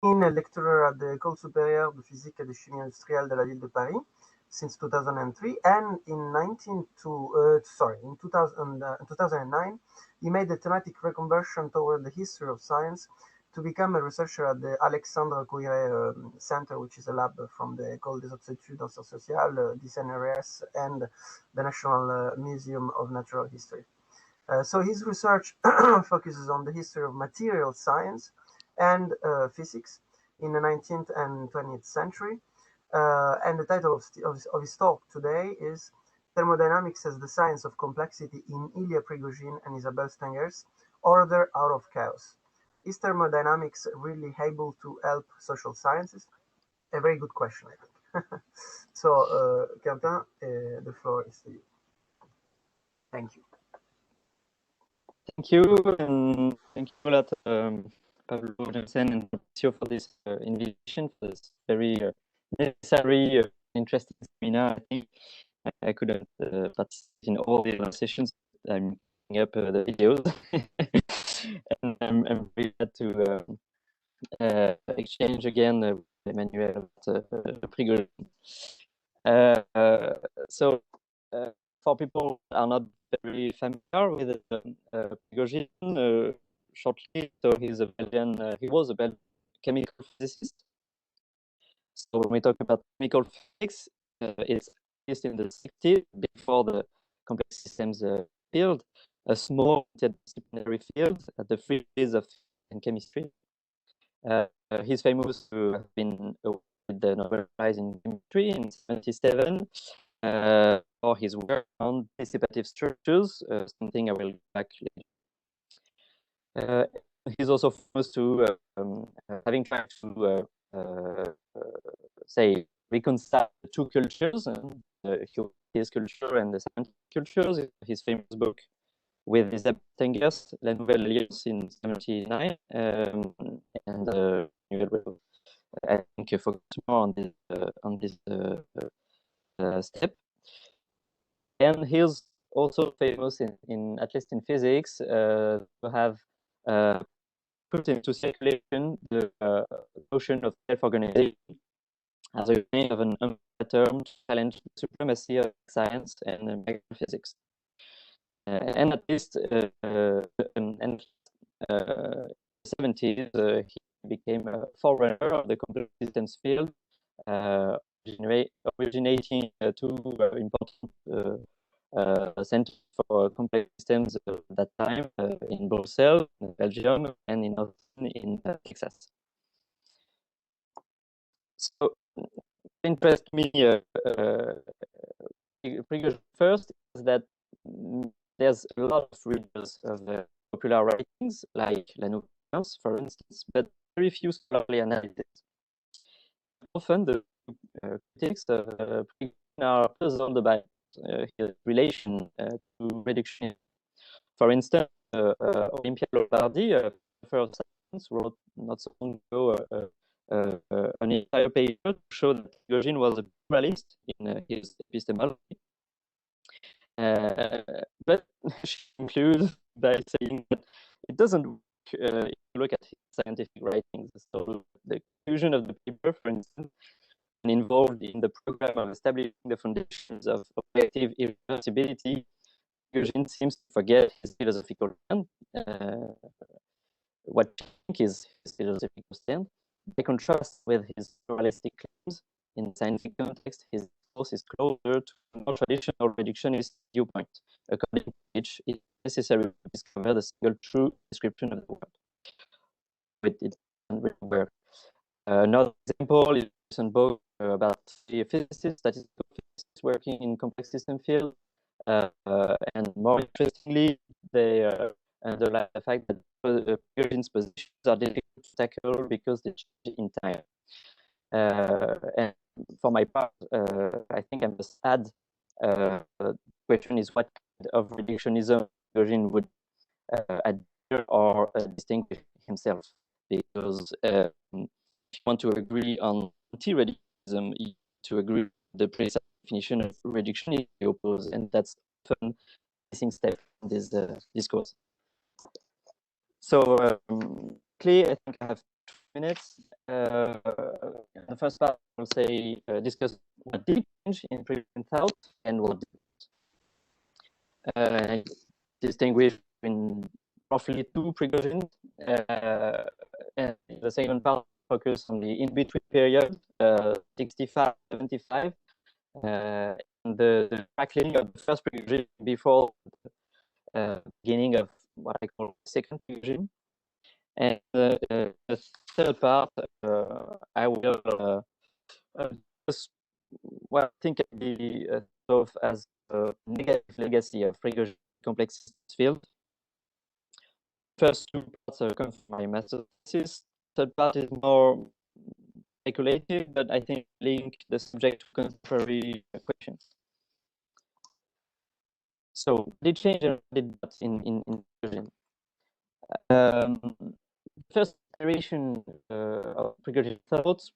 a lecturer at the École supérieure de physique et de chimie industrielle de la ville de Paris since 2003, and in 2009, he made a thematic reconversion toward the history of science to become a researcher at the Alexandre Couilleret Center, which is a lab from the École des Hautes Études en Sciences Sociales, the CNRS, and the National Museum of Natural History. So his research focuses on the history of material science and physics in the 19th and 20th century. And the title of his talk today is Thermodynamics as the Science of Complexity in Ilya Prigogine and Isabelle Stengers, Order Out of Chaos. Is thermodynamics really able to help social sciences? A very good question, I think. So, Quentin, the floor is to you. Thank you. Thank you, and thank you a lot, Pablo, Jensen, and Patricio for this invitation, for this very necessary, interesting seminar. I think I couldn't participate in all the sessions. I'm picking up the videos, and I'm very glad to exchange again with Emmanuel Prigogine. So, for people who are not very familiar with Prigogine, shortly, so he's a Belgian. He was a Belgian chemical physicist. So when we talk about chemical physics, it's at least in the 60s, before the complex systems field, a small interdisciplinary field at the fringes of chemistry. He's famous to have been with the Nobel Prize in Chemistry in 1977 for his work on dissipative structures, something I will get back later. He's also famous to having tried to say reconcile the two cultures, his culture and the scientific cultures. His famous book with Isabelle Stengers, La Nouvelle Alliance in 1979, and will, I think, focus more on this step. And he's also famous in at least in physics to have put into circulation the notion of self-organization as a way of an term to challenge the supremacy of science and physics. And at least in the 70s, he became a forerunner of the complex systems field, originating two important centers for complex systems at that time in Brussels, in Belgium, and in Austin, in Texas. So, interest me first is that there's a lot of readers of popular writings, like La Nouvelle Alliance, for instance, but very few scholarly analyses. Often the critics of Prigogine are puzzled by his relation to reductionism. For instance, Olympia Lombardi, professor of science, wrote not so long ago an entire paper to show that Prigogine was a pluralist in his epistemology. But she concludes by saying that it doesn't work if you look at his scientific writings. So the conclusion of the paper, for instance, and involved in the program of establishing the foundations of objective irreversibility, Prigogine seems to forget his philosophical stand. What I think is his philosophical stand. By contrast with his pluralistic claims, in the scientific context, his discourse is closer to a more traditional reductionist viewpoint, according to which it is necessary to discover the single true description of the world. But it doesn't really work. Another example is a recent book about physicists, statistical physicists working in complex system field, and more interestingly, they underline the fact that Prigogine's positions are difficult to tackle because they change in time. And for my part, I think I must add, the question is what kind of reductionism Prigogine would adhere or distinguish himself, because if you want to agree on anti-reductionism, you need to agree with the precise definition of reductionism you oppose, and that's often a missing step in this discourse. So, clearly, I think I have 2 minutes, the first part, I'll say discuss what did change in pre-Gaussian thought and what didn't. I distinguish between roughly two pre-Gaussian, and the second part focus on the in-between period, 65, 75, and the crackling of the first pre-Gaussian before beginning of what I call second pre-Gaussian. And the third part, I will just well think of the sort of as a negative legacy of pre-Gaussian complex field. First two parts come from my master's thesis. Third part is more speculative, but I think link the subject to contemporary questions. So did change and did that in Gaussian. First iteration of pre-Gaussian thoughts,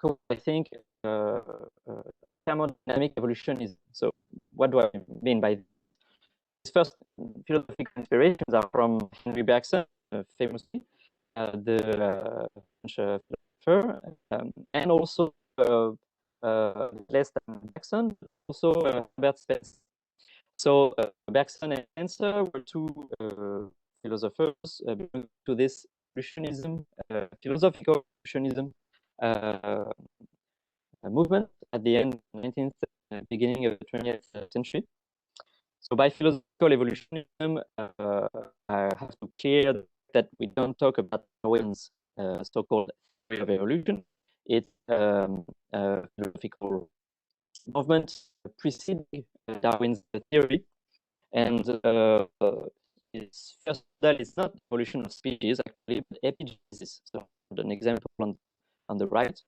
called, I think, thermodynamic evolutionism. So what do I mean by this? First philosophical inspirations are from Henry Bergson, famously, the French philosopher, and also less than Bergson, also Herbert Spencer. So Bergson and Spencer were two philosophers belonging to this evolutionism, philosophical evolutionism movement at the end of the 19th, beginning of the 20th century. So by philosophical evolutionism, I have to clear that we don't talk about Darwin's so-called theory of evolution. It's a philosophical movement preceding Darwin's theory, and its first model is not evolution of species, actually, but epigenesis. So an example on the right,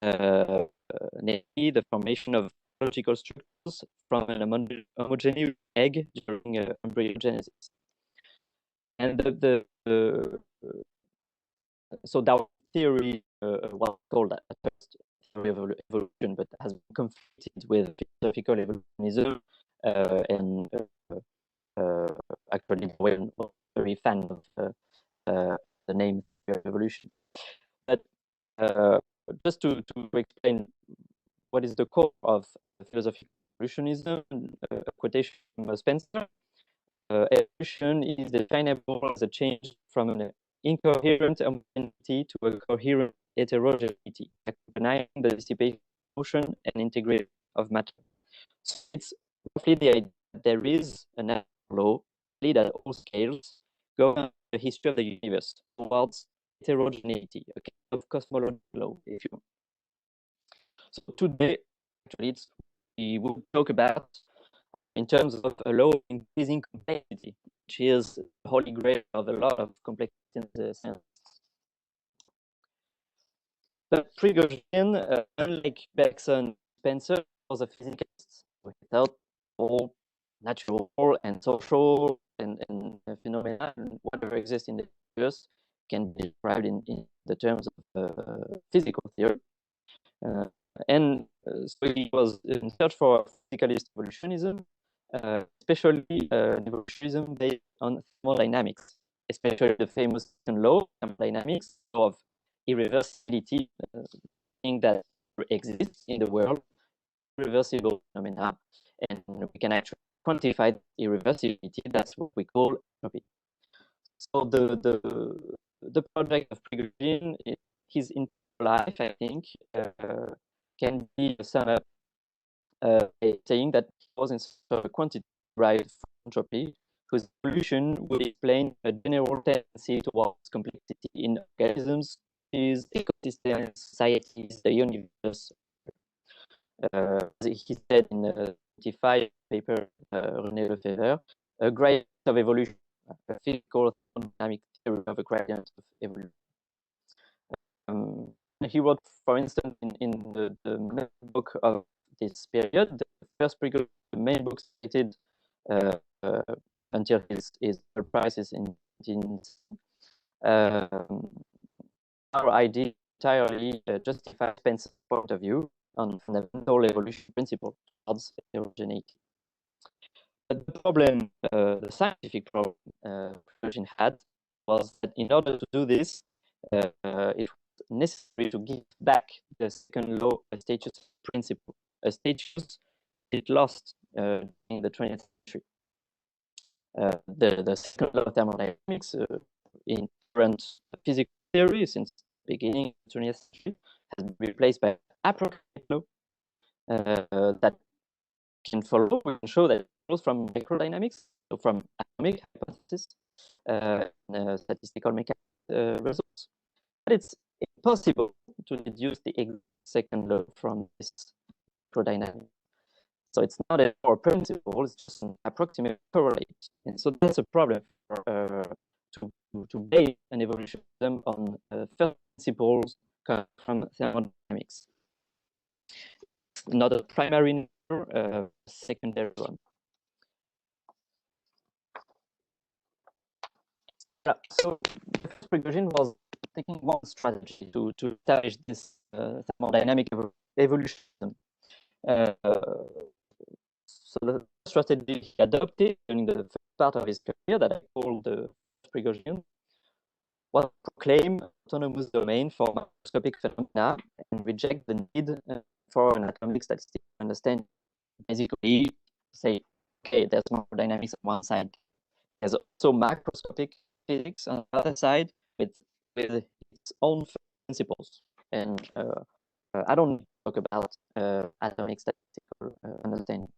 namely the formation of biological structures from an homogeneous egg during embryogenesis. And so Darwin's theory was called at first theory of evolution, but has been conflicted with philosophical evolutionism, and actually Darwin was a very fan of the name theory of evolution. But just to explain what is the core of philosophical evolutionism, a quotation from Spencer: evolution is definable as a change from an incoherent homogeneity to a coherent heterogeneity, accompanying the dissipation of motion and integration of matter. So it's roughly the idea that there is a natural law, lead at all scales, governing the history of the universe towards heterogeneity, a kind of cosmological law, if you want. So today, actually, we will talk about in terms of a law of increasing complexity, which is the holy grail of a lot of complexity in the sense. But pre-Gaussian, unlike Bergson, Spencer was a physicist. So he thought all natural and social and phenomena and whatever exists in the universe can be described in the terms of physical theory. So he was in search for physicalist evolutionism, especially evolutionism based on thermodynamics, especially the famous law of thermodynamics of irreversibility, thing that exists in the world, irreversible phenomena, and we can actually quantify irreversibility. That's what we call entropy. So the project of Prigogine, his entire life, I think, can be summed up saying that he was in sort of a quantity derived from entropy, whose evolution would explain a general tendency towards complexity in organisms, species, ecosystems, societies, the universe. As he said in the 25 paper, René Lefebvre, a gradient of evolution, a physical thermodynamic theory of a gradient of evolution. He wrote, for instance, in the main book of this period, the first the main book cited until his prices in 19. Our idea entirely justifies Spencer's point of view on fundamental evolution principle towards heterogeneity. But the problem, the scientific problem, Prigogine had, was that in order to do this, it was necessary to give back the second law status principle, a status it lost in the 20th century. The second law of thermodynamics in current physical theory since the beginning of the 20th century has been replaced by approximate law that can follow. We can show that it follows from microdynamics, so from atomic hypothesis, statistical mechanics results. But it's impossible to deduce the exact second law from this microdynamics. So it's not a core principle, it's just an approximate correlate. And so that's a problem for, to base an evolution on first principles from thermodynamics. Not a primary number, secondary one. So the first precaution was taking one strategy to establish this thermodynamic evolution. So the strategy he adopted during the first part of his career, that I called the Prigogine, was to proclaim autonomous domain for macroscopic phenomena and reject the need for an atomic statistic to understand. Basically, say, okay, there's macrodynamics on one side. There's also macroscopic physics on the other side with its own principles. And I don't talk about atomic statistical understanding.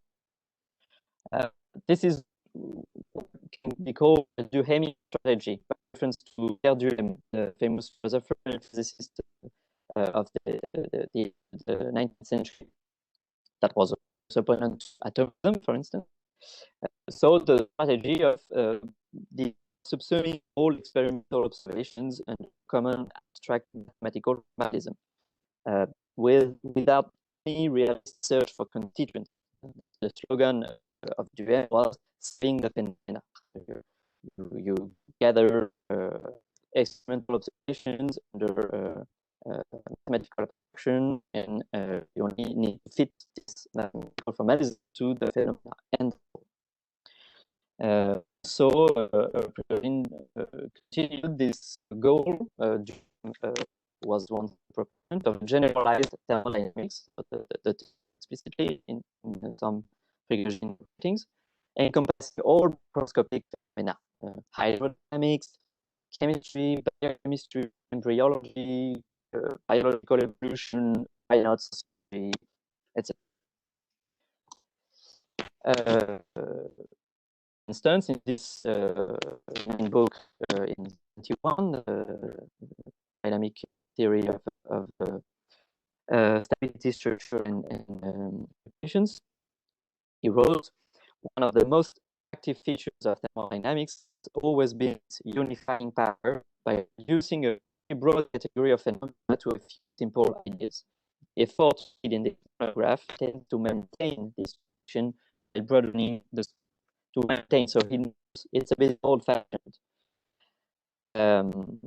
This is what can be called a Duhem strategy, by reference to Pierre Duhem, the famous philosopher and physicist of the 19th century, that was an opponent to atomism, for instance. So the strategy of the subsuming all experimental observations and common abstract mathematical formalism, without any realistic search for constituents. The slogan of Duhem was "Saving the phenomena." You gather experimental observations under mathematical abstraction, and you only need to fit this mathematical formalism to the phenomena. And so Prigogine continued this goal. Was one proponent of generalized thermodynamics, but explicitly in some Prigogine writings, encompassing all macroscopic phenomena, hydrodynamics, chemistry, biochemistry, embryology, biological evolution, biology, etc. For instance, in this book in 1991, dynamic theory of stability, structure, and equations, he wrote, one of the most active features of thermodynamics has always been its unifying power by reducing a broad category of phenomena to a few simple ideas. Efforts in the monograph tend to maintain this function by broadening the to maintain, so it's a bit old-fashioned. And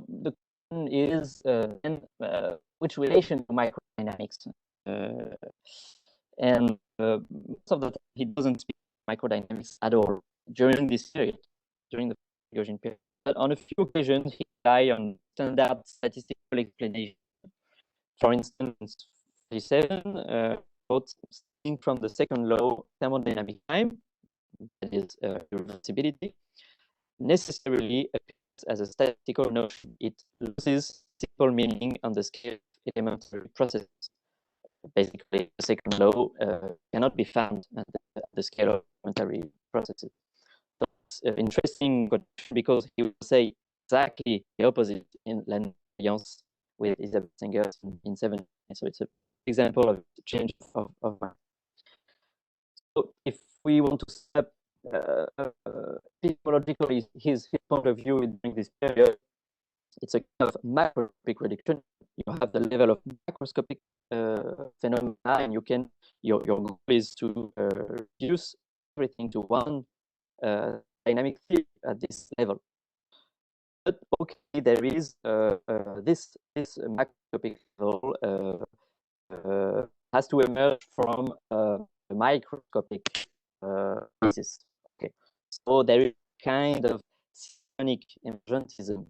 the question is which relation to microdynamics? And most of the time he doesn't speak microdynamics at all during this period, during the Prigogine period. But on a few occasions, he relied on standard statistical explanation. For instance, 47 wrote, from the second law, thermodynamic time, that is irreversibility, necessarily appears as a statistical notion. It loses simple meaning on the scale of elementary processes. Basically, the second law cannot be found at the scale of elementary processes. So it's interesting because he will say exactly the opposite in L'Alliance with Isabelle Singer in 7. So it's an example of change of mind. So if we want to step epistemologically his point of view during this period, it's a kind of macroscopic reduction. You have the level of macroscopic phenomena, and you can your goal is to reduce everything to one dynamic field at this level. But okay, there is this macroscopic level has to emerge from a microscopic basis. Okay, so there is kind of synchronic emergentism,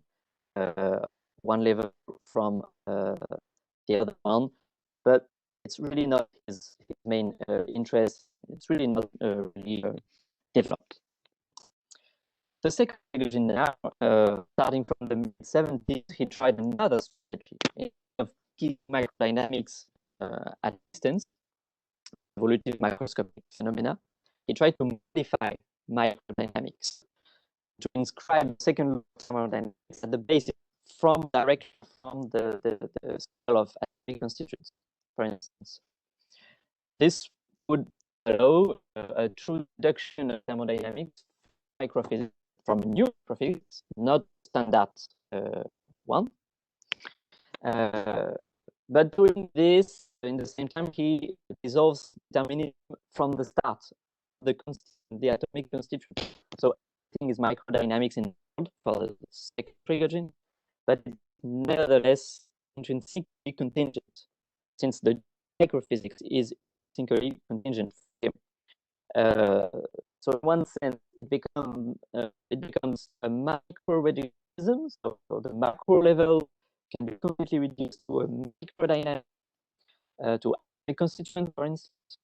one level from the other one, but it's really not his main interest. It's really not really developed. The second pedagogy now, starting from the mid-70s, he tried another strategy of keeping microdynamics at distance, evolutive microscopic phenomena. He tried to modify microdynamics, to inscribe second thermodynamics at the basis directly from the scale of atomic constituents, for instance. This would allow a true deduction of thermodynamics microphysics from new microphysics, not standard one. But doing this, in the same time, he dissolves determinism from the start, the atomic constituent. So everything is microdynamics in for the second pedagogy, but nevertheless intrinsically contingent, since the microphysics is intrinsically contingent for him. So in one sense, it becomes a macro reductionism. So the macro level can be completely reduced to a microdynamic, to a constituent, for instance.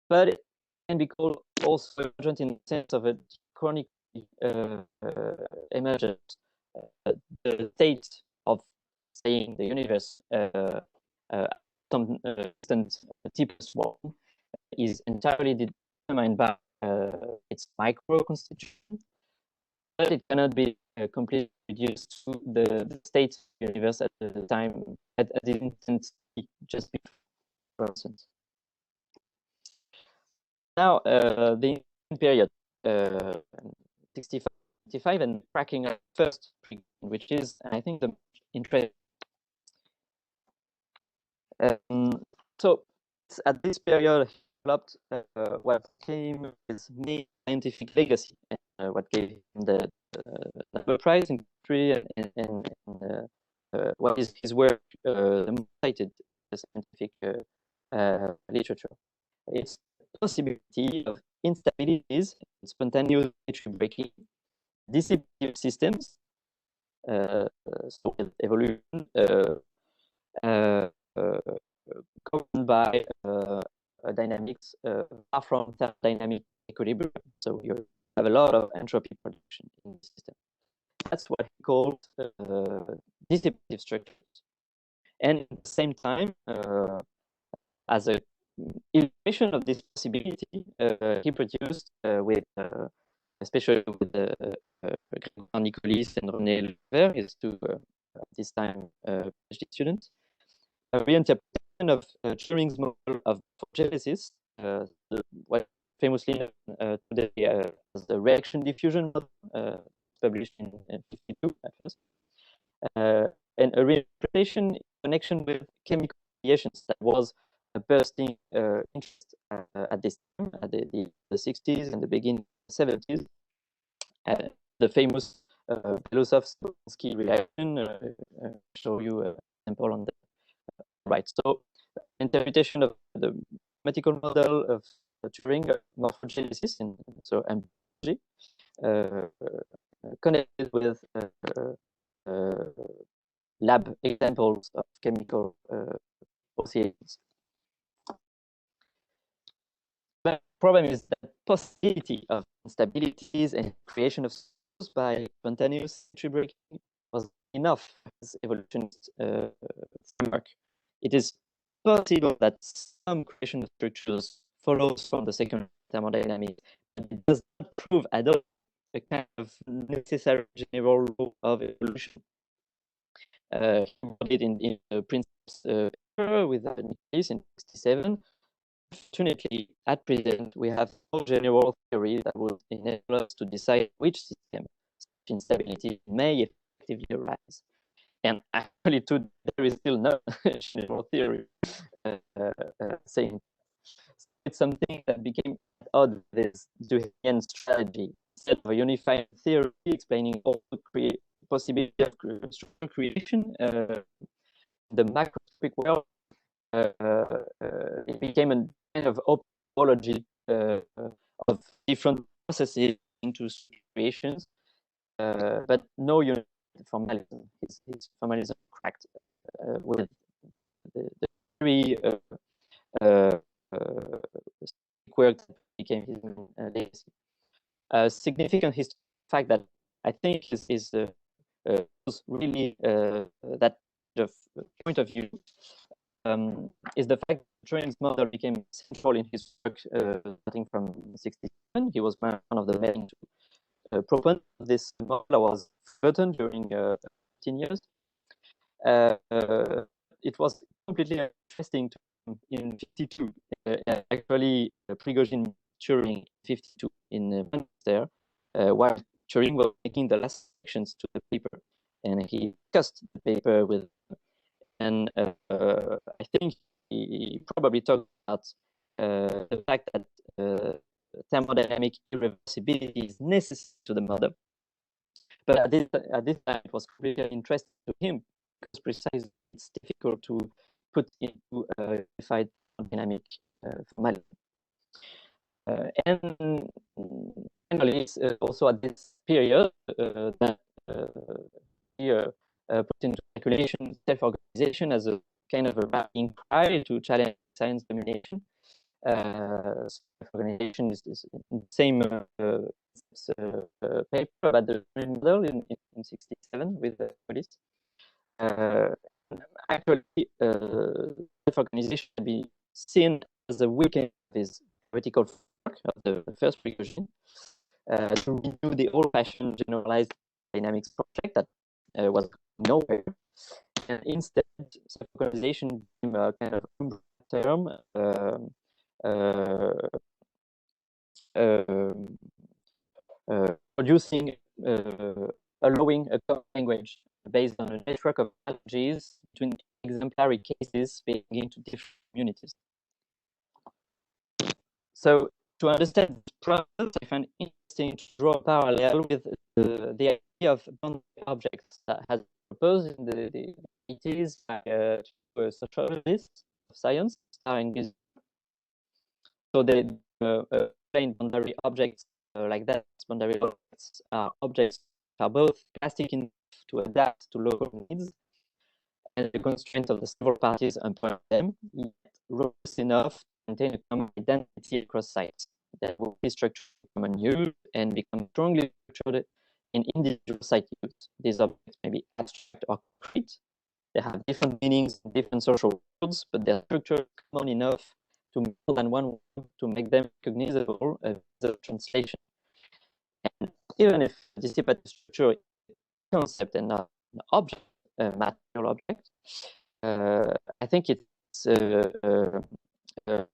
But it can be called also emergent in the sense of a chronically emergent. The state of saying the universe some instant T+1 is entirely determined by its micro constitution, but it cannot be completely reduced to the state of the universe at the time, at the instant just before, for instance. Now, the period 65 and cracking a first, which is, I think, the interesting. So at this period, he developed what became his main scientific legacy, and what gave him the Nobel Prize in Chemistry, and what is his work the most cited scientific literature. It's the possibility of instabilities, spontaneous symmetry breaking, distributive systems, so with evolution, governed by dynamics far from thermodynamic equilibrium. So you have a lot of entropy production in the system. That's what he called distributive structures. And at the same time, as an illustration of this possibility, he produced with, especially with Grégoire Nicolis and René Levert, his two, at this time, PhD students, a reinterpretation of Turing's model of morphogenesis, what famously known today as the reaction diffusion model, published in 1952 at first, and a reinterpretation in connection with chemical radiations that was a bursting interest at this time, at the 60s and the beginning of the 70s. The famous Belousov-Spolensky reaction, show you an example on the right. So interpretation of the mathematical model of Turing morphogenesis, and so embryology, connected with lab examples of chemical oscillations. The problem is that possibility of instabilities and creation of sources by spontaneous symmetry breaking was enough as evolutionist framework. It is possible that some creation of structures follows from the second thermodynamic, but it does not prove at all a kind of necessary general law of evolution. He wrote it in the Principles with Nicolis in 67. Fortunately, at present, we have no general theory that will enable us to decide which system of instability may effectively arise. And actually, there is still no general theory saying it's something that became at odds with this Duhiggian strategy. Instead of a unified theory explaining all the possibility of structural creation, the macroscopic world, it became a kind of opology of different processes into situations, but no united formalism. His formalism cracked with the very work that became his legacy. A significant fact that I think is really that point of view is the fact that Turing's model became central in his work starting from 1967. He was one of the men to propose this model that was forgotten during 15 years. It was completely interesting to in 52. Actually, Prigozhin Turing 52 in Manchester, while Turing was making the last sections to the paper, and he discussed the paper with, and I think he probably talked about the fact that thermodynamic irreversibility is necessary to the model. But at this time, it was completely interesting to him because precisely it's difficult to put into a unified dynamic formality. And finally, it's also at this period that he put into calculation self-organization as a kind of a rallying cry to challenge science domination. Self-organization is the same paper about the Turing model in 1967 with the police. Actually, self-organization can be seen as a weakening of this theoretical framework of the first Prigozhin to renew the old-fashioned generalized dynamics project that was nowhere, and instead self-organization became a kind of term producing, allowing a common language based on a network of analogies between exemplary cases belonging to different communities. So to understand this process, I find it interesting to draw a parallel with the idea of boundary objects that has been proposed in the 80s by a sociologist of science, starring this. So they explain boundary objects like that. Boundary objects are objects that are both plastic enough to adapt to local needs, and the constraints of the several parties employ them, yet robust enough to maintain a common identity across sites that will be structured in common use and become strongly structured in individual site use. These objects may be abstract or concrete. They have different meanings in different social worlds, but they're structured common enough to more than one word to make them recognizable as a translation. And even if dissipative structure is a concept and not an object, a material object, I think it's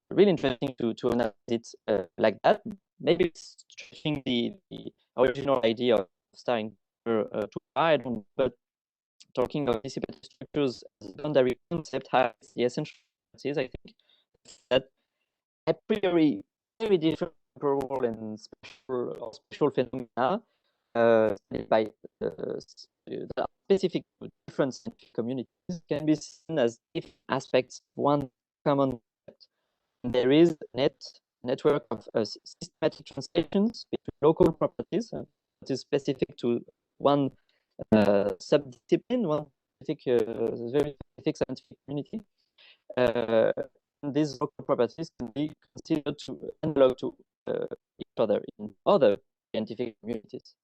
really interesting to analyze it like that. Maybe it's stretching the original idea of starting too far, I don't know, but talking of dissipative structures as a boundary concept has the essential differences, I think, that a priori very different role and special phenomena by the specific different scientific communities can be seen as different aspects of one common concept. There is a network of systematic translations between local properties that is specific to one subdiscipline, one specific, very specific scientific community. These local properties can be considered to analog to each other in other scientific communities.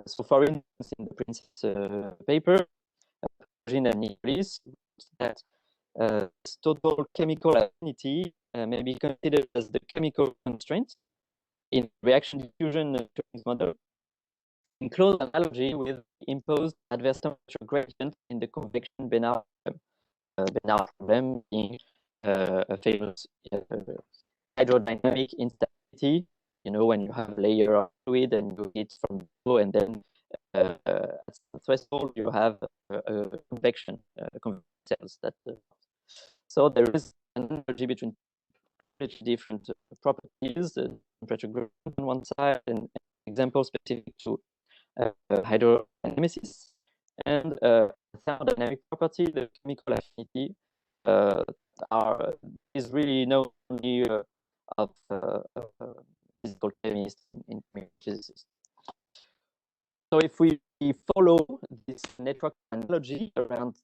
So, for instance, in the Prince's paper, Jean and Nicolis, that this total chemical affinity may be considered as the chemical constraint in reaction diffusion Turing's model, in close analogy with imposed adverse temperature gradient in the convection Bénard problem. Bénard problem being a famous hydrodynamic instability. You know, when you have a layer of fluid and you heat from below, and then at some threshold you have convection cells. That so there is an analogy between different properties, the temperature gradient on one side, and example specific to hydrodynamics, and thermodynamic property, the chemical affinity, is really not only of physical chemist and chemical physicist. So if we follow this network analogy around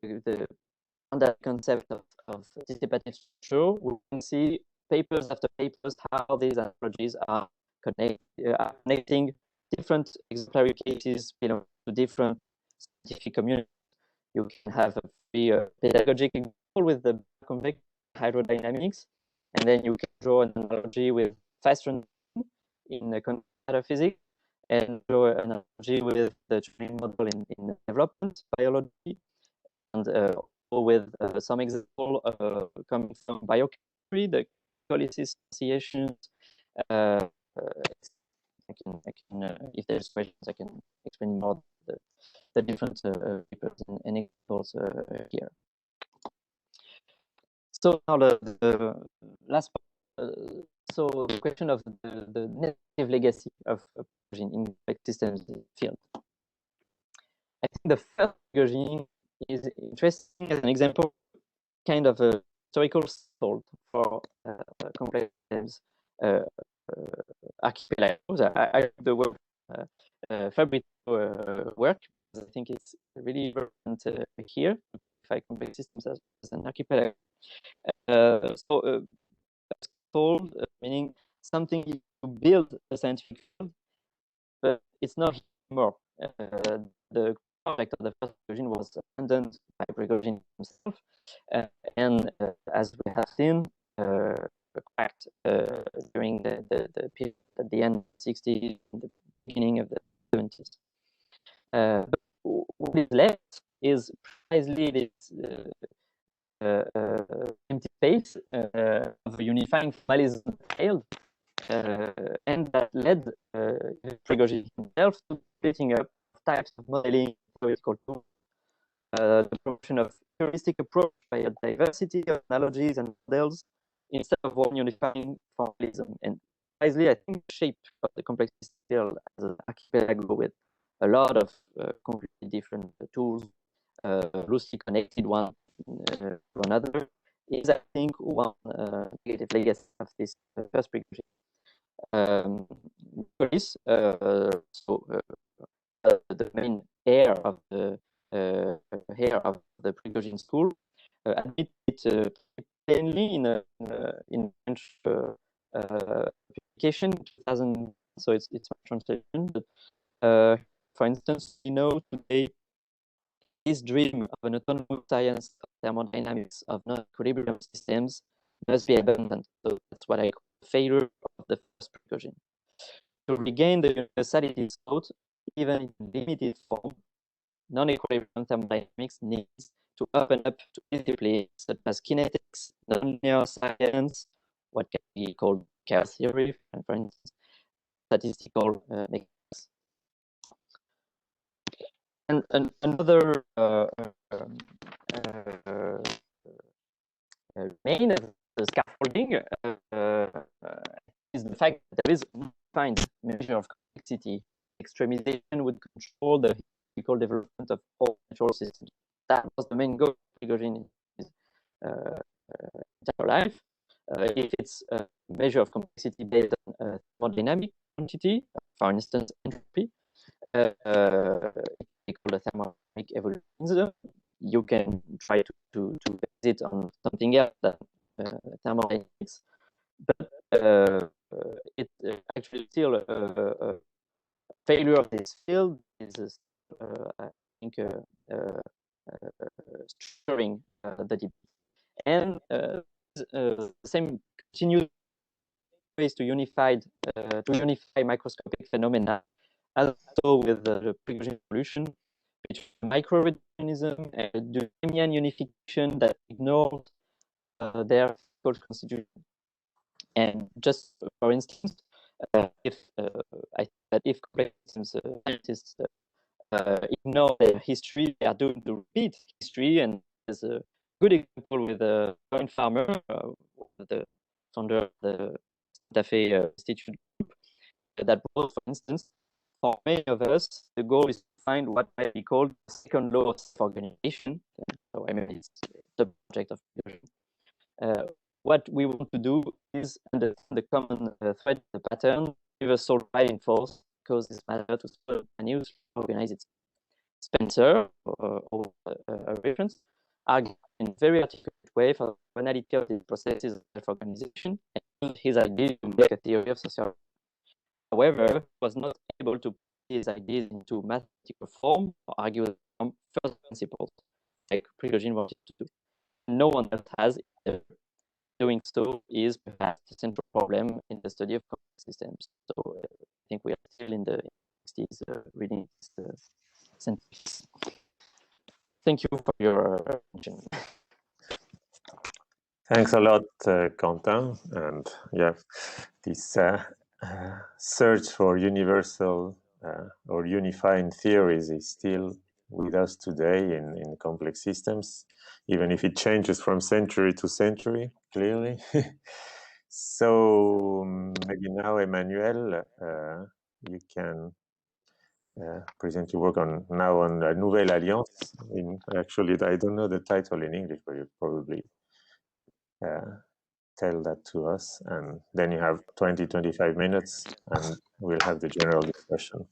the standard concept of dissipative structure, we can see papers after papers how these analogies are connecting different exemplary cases belonging to different scientific communities. You can have a free pedagogic example with the convection hydrodynamics, and then you can draw an analogy with fast transition in quantum physics, and draw an analogy with the training model in development biology, and with some example coming from biochemistry, the glycolysis associations. I can if there's questions, I can explain more the different papers and examples here. So now the last part, so the question of the negative legacy of Prigogine in complex systems field. I think the first Prigogine is interesting as an example, kind of a historical salt for complex systems archipelagos. I read the work Fabrizio work. I think it's really relevant here to clarify complex systems as an archipelago. Salt, meaning something you build a scientific field, but it's not anymore. The project of the first Prigogine was abandoned by Prigogine himself, and as we have seen, cracked during the period at the end of the 60s and the beginning of the 70s. But what is left is precisely this empty space of a unifying formalism failed, and that led Prigogine himself to splitting up types of modeling theoretical tools, the promotion of heuristic approach by a diversity of analogies and models instead of one unifying formalism. And precisely, I think the shape of the complex field as an archipelago with a lot of completely different tools, loosely connected one to another, is, I think, one negative legacy of this first Prigogine. The main heir of the Prigogine school admitted plainly in a French publication 2000. So it's my translation. But for instance, we know today this dream of an autonomous science of thermodynamics of non-equilibrium systems must be abandoned. So that's what I call the failure of the first Prigogine. To regain the universality of thought, even in limited form, non-equilibrium thermodynamics needs to open up to disciplines such as kinetics, nonlinear science, what can be called chaos theory, and for instance, statistical mechanics. And another main of the scaffolding is the fact that there is a defined measure of complexity. Extremization would control the historical development of all natural systems. That was the main goal of Prigogine in his entire life. If it's a measure of complexity based on thermodynamic quantity, for instance, entropy, it's called a thermodynamic evolution. You can try to base it on something else than thermodynamics, but it actually still a failure of this field is, I think, structuring the debate. And the same continued ways to unify microscopic phenomena, as also with the Prigogine evolution, which microreductionism and the Demian unification that ignored their physical constitution. And just for instance, if complex systems scientists ignore their history, they are doomed to repeat history. And there's a good example with Lauren Farmer, the founder of the Santa Fe Institute group, that both, for instance, for many of us, the goal is to find what might be called the second law of organization. So I mean, it's the project of what we want to do is understand the common thread, the pattern, universal driving force causes matter to spontaneously organize itself. Spencer, or a reference, argued in a very articulate way for the finality of the processes of self-organization and used his ideas to make a theory of sociology. However, he was not able to put his ideas into mathematical form or argue from first principles, like Prigogine wanted to do. No one else has either. Doing so is perhaps the central problem in the study of complex systems. So I think we are still in the 60s reading this sentence. Thank you for your attention. Thanks a lot, Quentin. And yeah, this search for universal or unifying theories is still with us today in complex systems, even if it changes from century to century, clearly. So maybe now, Emmanuel, you can present your work on La Nouvelle Alliance. Actually, I don't know the title in English, but you probably tell that to us. And then you have 20-25 minutes, and we'll have the general discussion.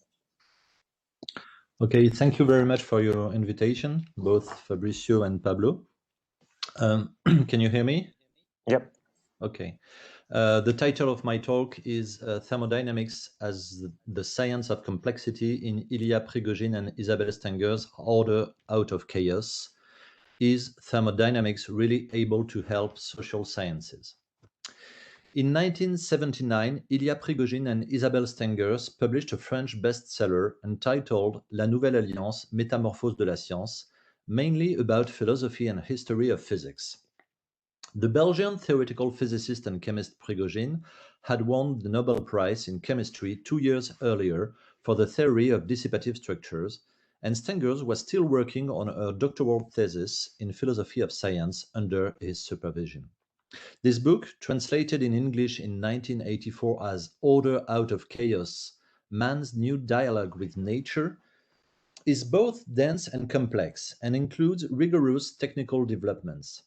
Okay, thank you very much for your invitation, both Fabricio and Pablo. Can you hear me? Yep. Okay. The title of my talk is Thermodynamics as the Science of Complexity in Ilya Prigogine and Isabelle Stenger's Order Out of Chaos. Is thermodynamics really able to help social sciences? In 1979, Ilya Prigogine and Isabelle Stengers published a French bestseller entitled La Nouvelle Alliance, Métamorphose de la Science, mainly about philosophy and history of physics. The Belgian theoretical physicist and chemist Prigogine had won the Nobel Prize in Chemistry 2 years earlier for the theory of dissipative structures, and Stengers was still working on her doctoral thesis in philosophy of science under his supervision. This book, translated in English in 1984 as Order Out of Chaos, Man's New Dialogue with Nature, is both dense and complex and includes rigorous technical developments.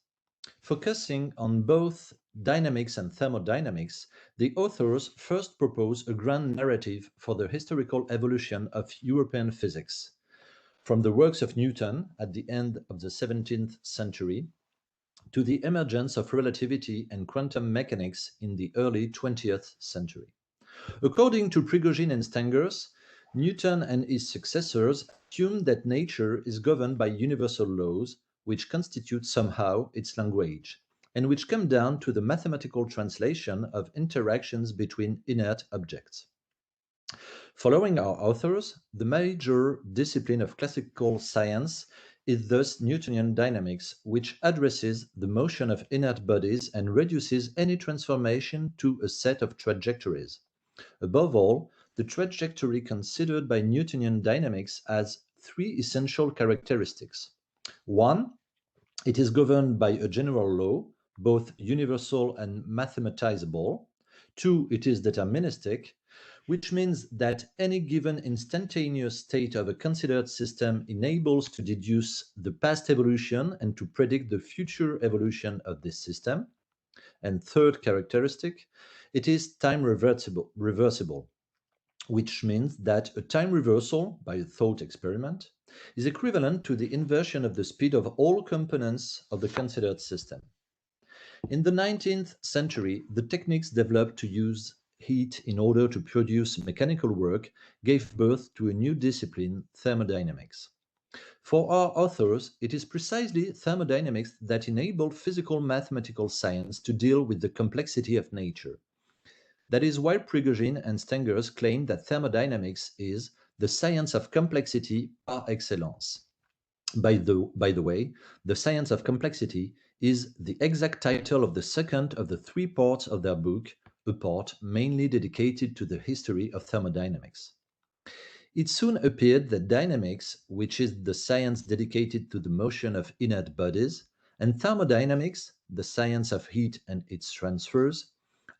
Focusing on both dynamics and thermodynamics, the authors first propose a grand narrative for the historical evolution of European physics, from the works of Newton at the end of the 17th century to the emergence of relativity and quantum mechanics in the early 20th century. According to Prigogine and Stengers, Newton and his successors assumed that nature is governed by universal laws, which constitute somehow its language, and which come down to the mathematical translation of interactions between inert objects. Following our authors, the major discipline of classical science is thus Newtonian dynamics, which addresses the motion of inert bodies and reduces any transformation to a set of trajectories. Above all, the trajectory considered by Newtonian dynamics has three essential characteristics. One, it is governed by a general law, both universal and mathematizable. Two, it is deterministic, which means that any given instantaneous state of a considered system enables to deduce the past evolution and to predict the future evolution of this system. And third characteristic, it is time reversible, which means that a time reversal by a thought experiment is equivalent to the inversion of the speed of all components of the considered system. In the 19th century, the techniques developed to use heat in order to produce mechanical work gave birth to a new discipline, thermodynamics. For our authors, it is precisely thermodynamics that enabled physical mathematical science to deal with the complexity of nature. That is why Prigogine and Stengers claim that thermodynamics is the science of complexity par excellence. By the way, the science of complexity is the exact title of the second of the three parts of their book, a part mainly dedicated to the history of thermodynamics. It soon appeared that dynamics, which is the science dedicated to the motion of inert bodies, and thermodynamics, the science of heat and its transfers,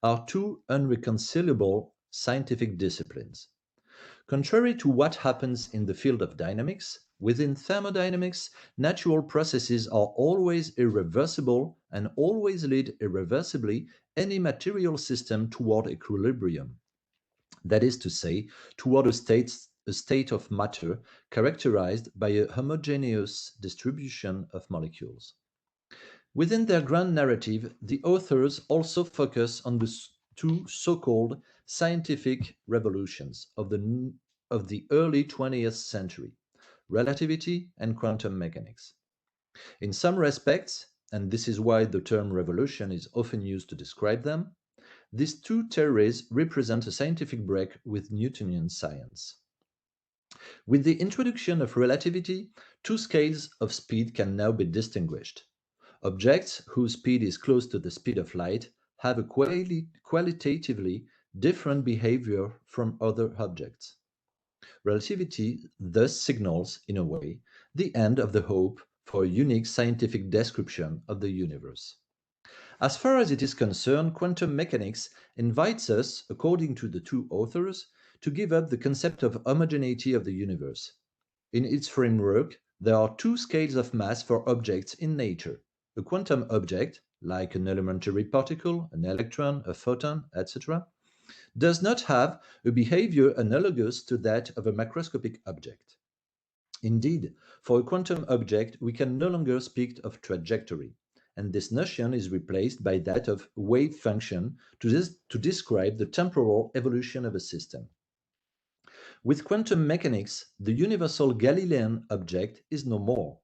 are two unreconcilable scientific disciplines. Contrary to what happens in the field of dynamics, within thermodynamics, natural processes are always irreversible and always lead irreversibly any material system toward equilibrium. That is to say, toward a state of matter characterized by a homogeneous distribution of molecules. Within their grand narrative, the authors also focus on the two so-called scientific revolutions of the early 20th century, relativity and quantum mechanics. In some respects, and this is why the term revolution is often used to describe them, these two theories represent a scientific break with Newtonian science. With the introduction of relativity, two scales of speed can now be distinguished. Objects whose speed is close to the speed of light have a qualitatively different behavior from other objects. Relativity thus signals, in a way, the end of the hope for a unique scientific description of the universe. As far as it is concerned, quantum mechanics invites us, according to the two authors, to give up the concept of homogeneity of the universe. In its framework, there are two scales of mass for objects in nature. A quantum object, like an elementary particle, an electron, a photon, etc., does not have a behavior analogous to that of a macroscopic object. Indeed, for a quantum object, we can no longer speak of trajectory, and this notion is replaced by that of wave function to describe the temporal evolution of a system. With quantum mechanics, the universal Galilean object is no more.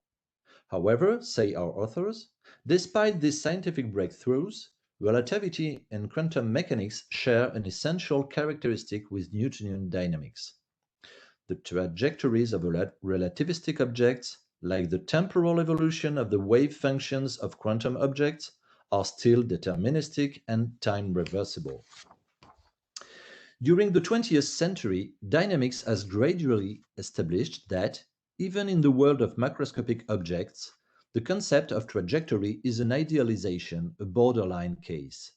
However, say our authors, despite these scientific breakthroughs, relativity and quantum mechanics share an essential characteristic with Newtonian dynamics. The trajectories of relativistic objects, like the temporal evolution of the wave functions of quantum objects, are still deterministic and time reversible. During the 20th century, dynamics has gradually established that, even in the world of macroscopic objects, the concept of trajectory is an idealization, a borderline case.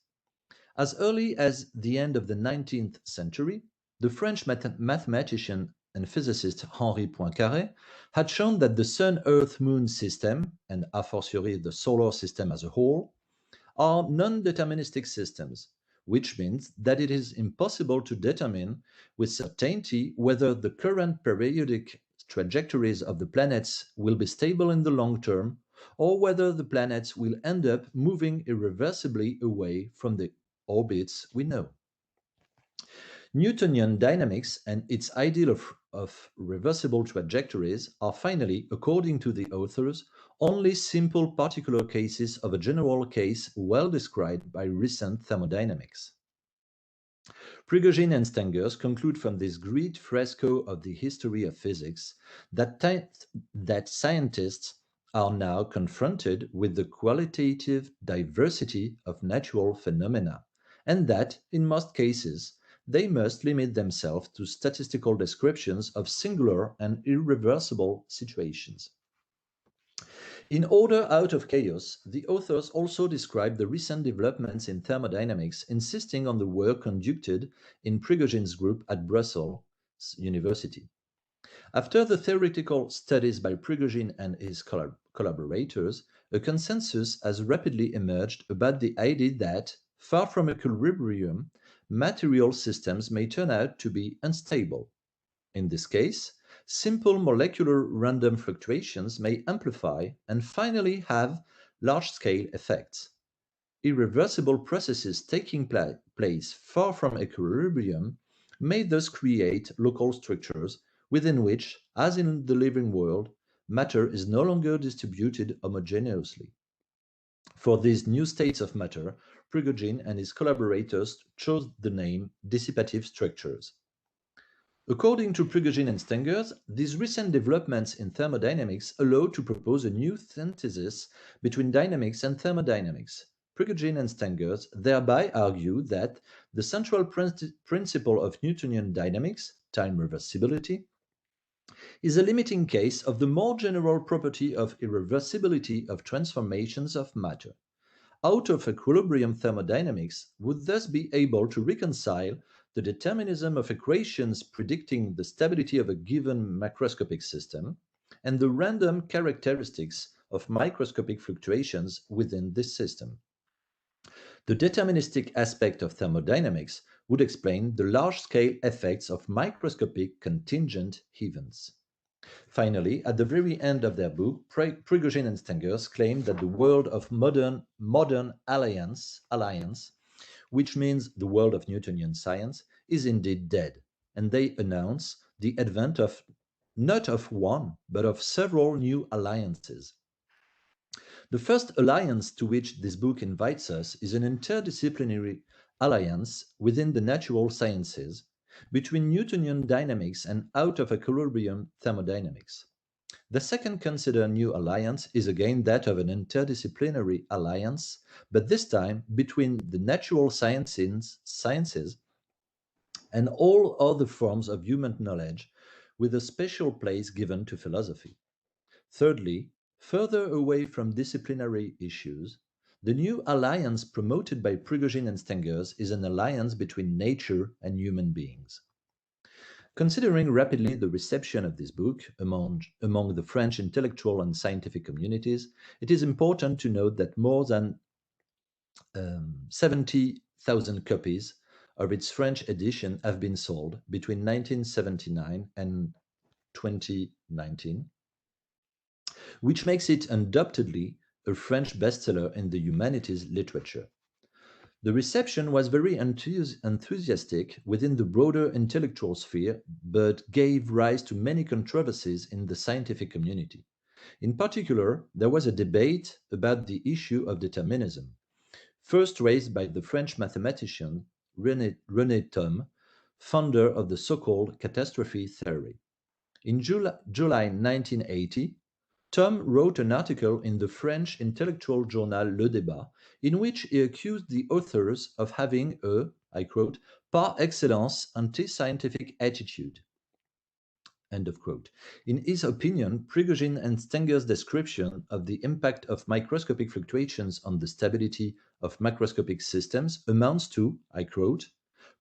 As early as the end of the 19th century, the French mathematician and physicist Henri Poincaré had shown that the Sun-Earth-Moon system, and a fortiori the solar system as a whole, are non-deterministic systems, which means that it is impossible to determine with certainty whether the current periodic trajectories of the planets will be stable in the long term, or whether the planets will end up moving irreversibly away from the orbits we know. Newtonian dynamics and its ideal of reversible trajectories are finally, according to the authors, only simple particular cases of a general case well described by recent thermodynamics. Prigogine and Stengers conclude from this great fresco of the history of physics that scientists are now confronted with the qualitative diversity of natural phenomena, and that, in most cases, they must limit themselves to statistical descriptions of singular and irreversible situations. In Order Out of Chaos, the authors also describe the recent developments in thermodynamics, insisting on the work conducted in Prigogine's group at Brussels University. After the theoretical studies by Prigogine and his collaborators, a consensus has rapidly emerged about the idea that, far from equilibrium, material systems may turn out to be unstable. In this case, simple molecular random fluctuations may amplify and finally have large-scale effects. Irreversible processes taking place far from equilibrium may thus create local structures within which, as in the living world, matter is no longer distributed homogeneously. For these new states of matter, Prigogine and his collaborators chose the name dissipative structures. According to Prigogine and Stengers, these recent developments in thermodynamics allow to propose a new synthesis between dynamics and thermodynamics. Prigogine and Stengers thereby argue that the central principle of Newtonian dynamics, time reversibility, is a limiting case of the more general property of irreversibility of transformations of matter. Out of equilibrium thermodynamics would thus be able to reconcile the determinism of equations predicting the stability of a given macroscopic system and the random characteristics of microscopic fluctuations within this system. The deterministic aspect of thermodynamics would explain the large-scale effects of microscopic contingent events. Finally, at the very end of their book, Prigogine and Stengers claim that the world of modern alliance, which means the world of Newtonian science, is indeed dead, and they announce the advent of not of one, but of several new alliances. The first alliance to which this book invites us is an interdisciplinary alliance within the natural sciences between Newtonian dynamics and out-of-equilibrium thermodynamics. The second considered new alliance is again that of an interdisciplinary alliance, but this time between the natural sciences and all other forms of human knowledge, with a special place given to philosophy. Thirdly, further away from disciplinary issues, the new alliance promoted by Prigogine and Stengers is an alliance between nature and human beings. Considering rapidly the reception of this book among the French intellectual and scientific communities, it is important to note that more than 70,000 copies of its French edition have been sold between 1979 and 2019, which makes it undoubtedly a French bestseller in the humanities literature. The reception was very enthusiastic within the broader intellectual sphere, but gave rise to many controversies in the scientific community. In particular, there was a debate about the issue of determinism, first raised by the French mathematician René Thom, founder of the so-called catastrophe theory. In July 1980, Thom wrote an article in the French intellectual journal Le Débat, in which he accused the authors of having a, I quote, par excellence anti-scientific attitude. End of quote. In his opinion, Prigogine and Stengers' description of the impact of microscopic fluctuations on the stability of macroscopic systems amounts to, I quote,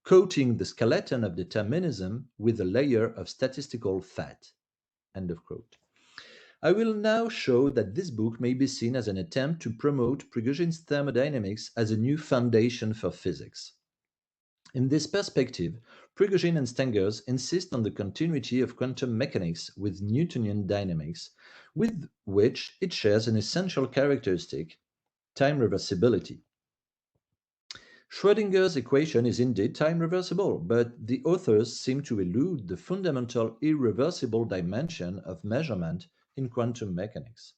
coating the skeleton of determinism with a layer of statistical fat. End of quote. I will now show that this book may be seen as an attempt to promote Prigogine's thermodynamics as a new foundation for physics. In this perspective, Prigogine and Stengers insist on the continuity of quantum mechanics with Newtonian dynamics, with which it shares an essential characteristic, time reversibility. Schrödinger's equation is indeed time reversible, but the authors seem to elude the fundamental irreversible dimension of measurement in quantum mechanics.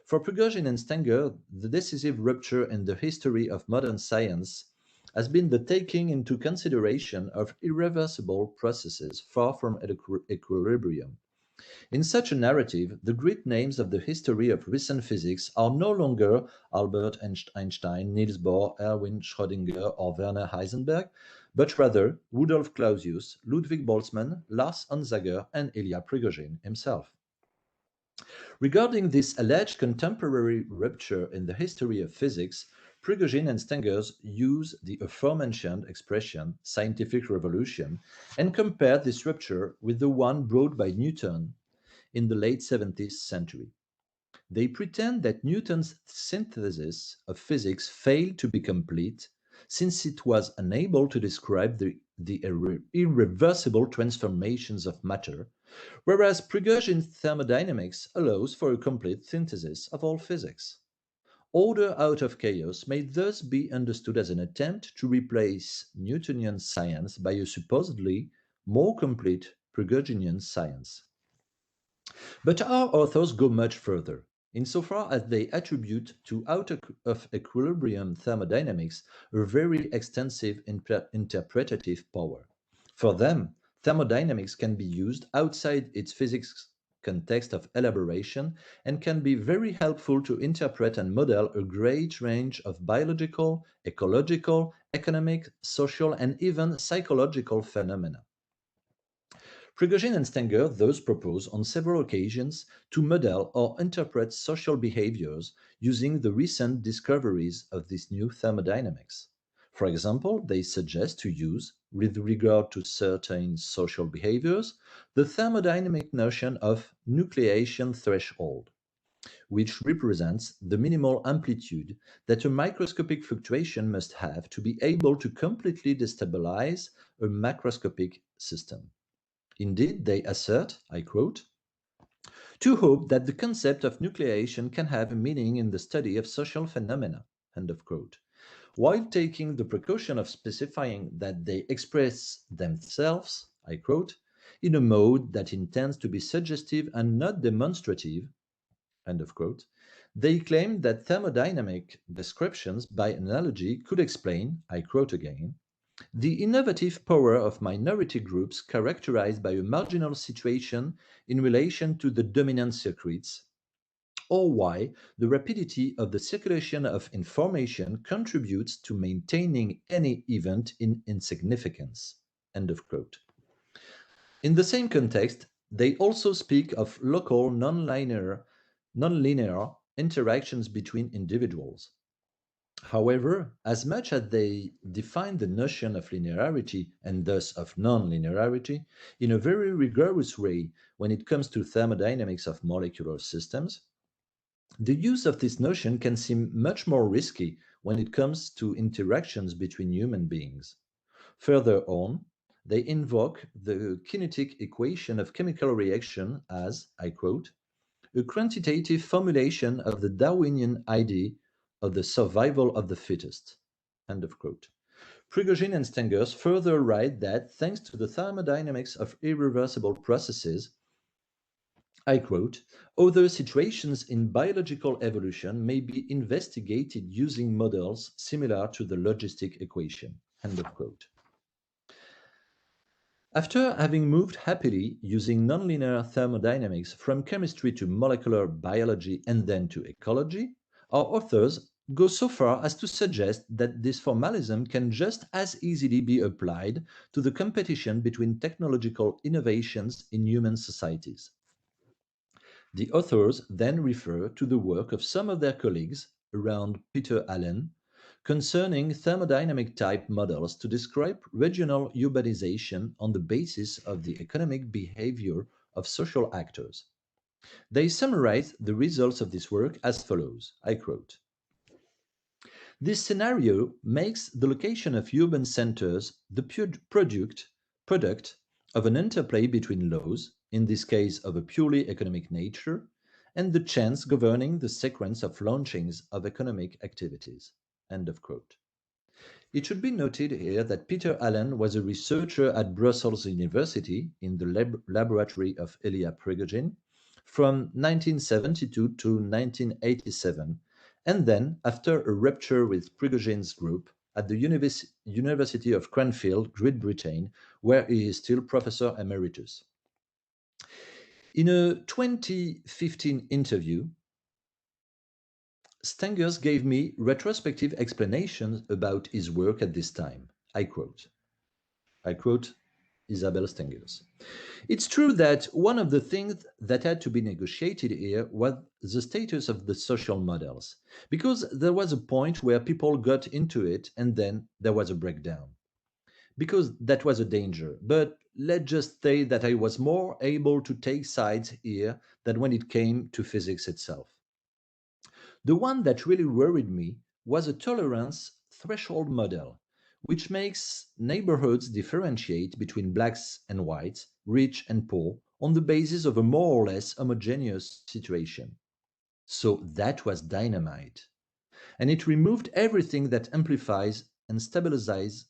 For Prigogine and Stenger, the decisive rupture in the history of modern science has been the taking into consideration of irreversible processes far from equilibrium. In such a narrative, the great names of the history of recent physics are no longer Albert Einstein, Niels Bohr, Erwin Schrödinger, or Werner Heisenberg, but rather Rudolf Clausius, Ludwig Boltzmann, Lars Onsager, and Ilya Prigogine himself. Regarding this alleged contemporary rupture in the history of physics, Prigogine and Stengers use the aforementioned expression, scientific revolution, and compare this rupture with the one brought by Newton in the late 17th century. They pretend that Newton's synthesis of physics failed to be complete since it was unable to describe the irreversible transformations of matter, whereas Prigogine's thermodynamics allows for a complete synthesis of all physics. Order out of chaos may thus be understood as an attempt to replace Newtonian science by a supposedly more complete Prigoginian science. But our authors go much further, insofar as they attribute to out-of-equilibrium thermodynamics a very extensive interpretative power. For them, thermodynamics can be used outside its physics context of elaboration and can be very helpful to interpret and model a great range of biological, ecological, economic, social, and even psychological phenomena. Prigogine and Stenger thus propose on several occasions to model or interpret social behaviors using the recent discoveries of this new thermodynamics. For example, they suggest to use, with regard to certain social behaviors, the thermodynamic notion of nucleation threshold, which represents the minimal amplitude that a microscopic fluctuation must have to be able to completely destabilize a macroscopic system. Indeed, they assert, I quote, "to hope that the concept of nucleation can have a meaning in the study of social phenomena," end of quote, while taking the precaution of specifying that they express themselves, I quote, "in a mode that intends to be suggestive and not demonstrative," end of quote. They claim that thermodynamic descriptions by analogy could explain, I quote again, "the innovative power of minority groups characterized by a marginal situation in relation to the dominant circuits, or why the rapidity of the circulation of information contributes to maintaining any event in insignificance," end of quote. In the same context, they also speak of local nonlinear interactions between individuals. However, as much as they define the notion of linearity and thus of non-linearity in a very rigorous way when it comes to thermodynamics of molecular systems, the use of this notion can seem much more risky when it comes to interactions between human beings. Further on, they invoke the kinetic equation of chemical reaction as, I quote, "a quantitative formulation of the Darwinian idea of the survival of the fittest," end of quote. Prigogine and Stengers further write that thanks to the thermodynamics of irreversible processes, I quote, "other situations in biological evolution may be investigated using models similar to the logistic equation," end of quote. After having moved happily using nonlinear thermodynamics from chemistry to molecular biology and then to ecology, our authors go so far as to suggest that this formalism can just as easily be applied to the competition between technological innovations in human societies. The authors then refer to the work of some of their colleagues around Peter Allen concerning thermodynamic type models to describe regional urbanization on the basis of the economic behavior of social actors. They summarize the results of this work as follows, I quote, "this scenario makes the location of urban centers the product of an interplay between laws, in this case of a purely economic nature, and the chance governing the sequence of launchings of economic activities," end of quote. It should be noted here that Peter Allen was a researcher at Brussels University in the laboratory of Ilya Prigogine from 1972 to 1987, and then, after a rupture with Prigogine's group, at the University of Cranfield, Great Britain, where he is still Professor Emeritus. In a 2015 interview, Stengers gave me retrospective explanations about his work at this time. I quote Isabelle Stengers. "It's true that one of the things that had to be negotiated here was the status of the social models, because there was a point where people got into it and then there was a breakdown. Because that was a danger, but let's just say that I was more able to take sides here than when it came to physics itself. The one that really worried me was a tolerance threshold model, which makes neighborhoods differentiate between blacks and whites, rich and poor, on the basis of a more or less homogeneous situation. So that was dynamite. And it removed everything that amplifies and stabilizes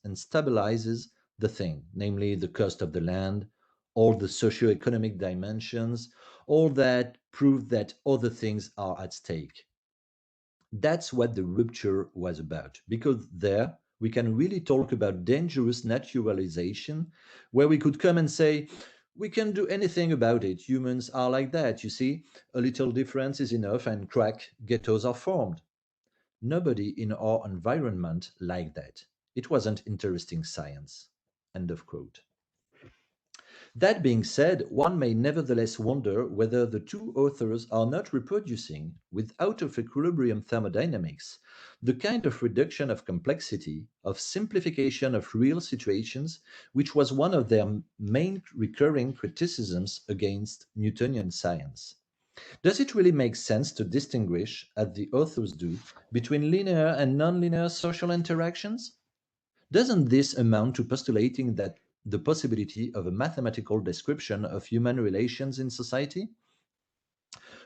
the thing, namely the cost of the land, all the socioeconomic dimensions, all that proved that other things are at stake. That's what the rupture was about, because there we can really talk about dangerous naturalization, where we could come and say, we can do anything about it. Humans are like that, you see. A little difference is enough and crack, ghettos are formed. Nobody in our environment liked that. It wasn't interesting science. End of quote. That being said, one may nevertheless wonder whether the two authors are not reproducing, with out of equilibrium thermodynamics, the kind of reduction of complexity, of simplification of real situations, which was one of their main recurring criticisms against Newtonian science. Does it really make sense to distinguish, as the authors do, between linear and nonlinear social interactions? Doesn't this amount to postulating that the possibility of a mathematical description of human relations in society?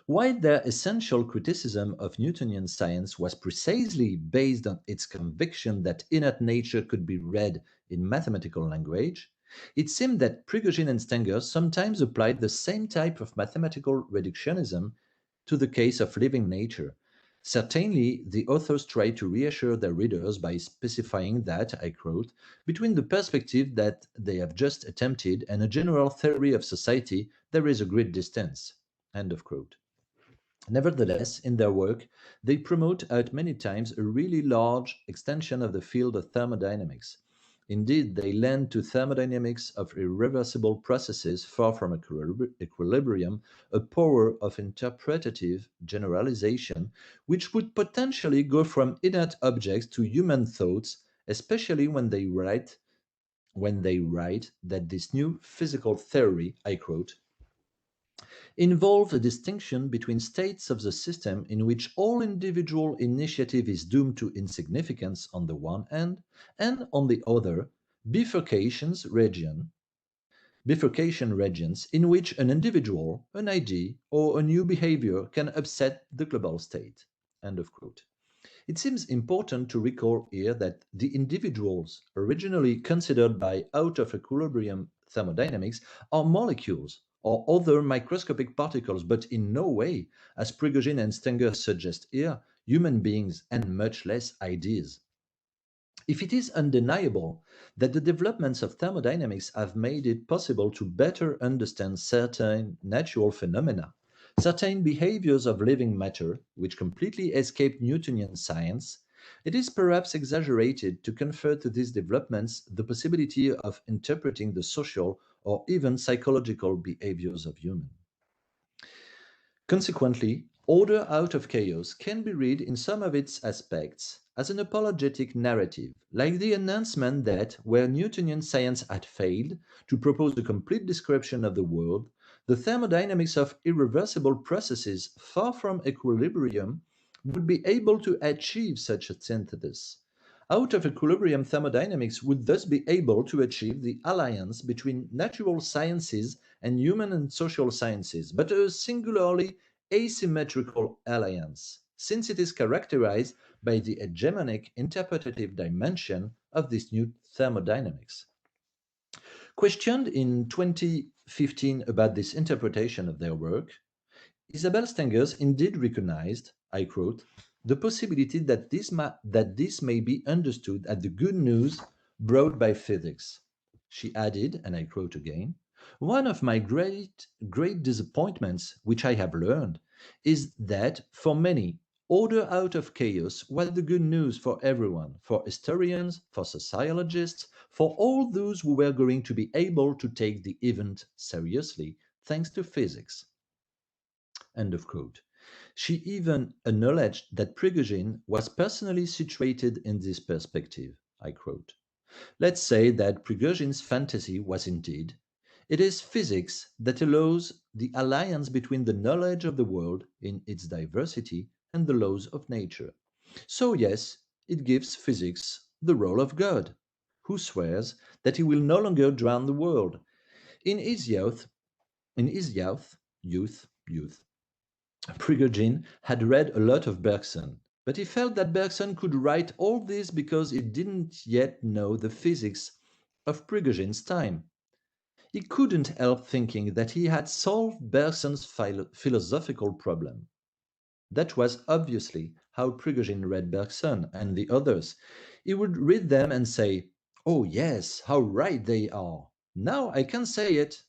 While their essential criticism of Newtonian science was precisely based on its conviction that innate nature could be read in mathematical language, it seemed that Prigogine and Stenger sometimes applied the same type of mathematical reductionism to the case of living nature. Certainly, the authors tried to reassure their readers by specifying that, I quote, between the perspective that they have just attempted and a general theory of society, there is a great distance. End of quote. Nevertheless, in their work, they promote out many times a really large extension of the field of thermodynamics. Indeed, they lend to thermodynamics of irreversible processes far from equilibrium a power of interpretative generalization which would potentially go from inert objects to human thoughts, especially when they write that this new physical theory, I quote, involve a distinction between states of the system in which all individual initiative is doomed to insignificance on the one hand, and on the other, bifurcation regions in which an individual, an idea, or a new behavior can upset the global state. End of quote. It seems important to recall here that the individuals originally considered by out of equilibrium thermodynamics are molecules or other microscopic particles, but in no way, as Prigogine and Stenger suggest here, human beings and much less ideas. If it is undeniable that the developments of thermodynamics have made it possible to better understand certain natural phenomena, certain behaviors of living matter, which completely escape Newtonian science, it is perhaps exaggerated to confer to these developments the possibility of interpreting the social or even psychological behaviors of humans. Consequently, order out of chaos can be read in some of its aspects as an apologetic narrative, like the announcement that, where Newtonian science had failed to propose a complete description of the world, the thermodynamics of irreversible processes far from equilibrium would be able to achieve such a synthesis. Out of equilibrium thermodynamics would thus be able to achieve the alliance between natural sciences and human and social sciences, but a singularly asymmetrical alliance, since it is characterized by the hegemonic interpretative dimension of this new thermodynamics. Questioned in 2015 about this interpretation of their work, Isabelle Stengers indeed recognized, I quote, the possibility that this may be understood as the good news brought by physics. She added, and I quote again, one of my great disappointments, which I have learned, is that for many, order out of chaos was the good news for everyone, for historians, for sociologists, for all those who were going to be able to take the event seriously, thanks to physics. End of quote. She even acknowledged that Prigogine was personally situated in this perspective. I quote, let's say that Prigogine's fantasy was indeed, it is physics that allows the alliance between the knowledge of the world in its diversity and the laws of nature. So yes, it gives physics the role of God, who swears that he will no longer drown the world. In his youth, Prigogine had read a lot of Bergson, but he felt that Bergson could write all this because he didn't yet know the physics of Prigogine's time. He couldn't help thinking that he had solved Bergson's philosophical problem. That was obviously how Prigogine read Bergson and the others. He would read them and say, oh yes, how right they are. Now I can say it.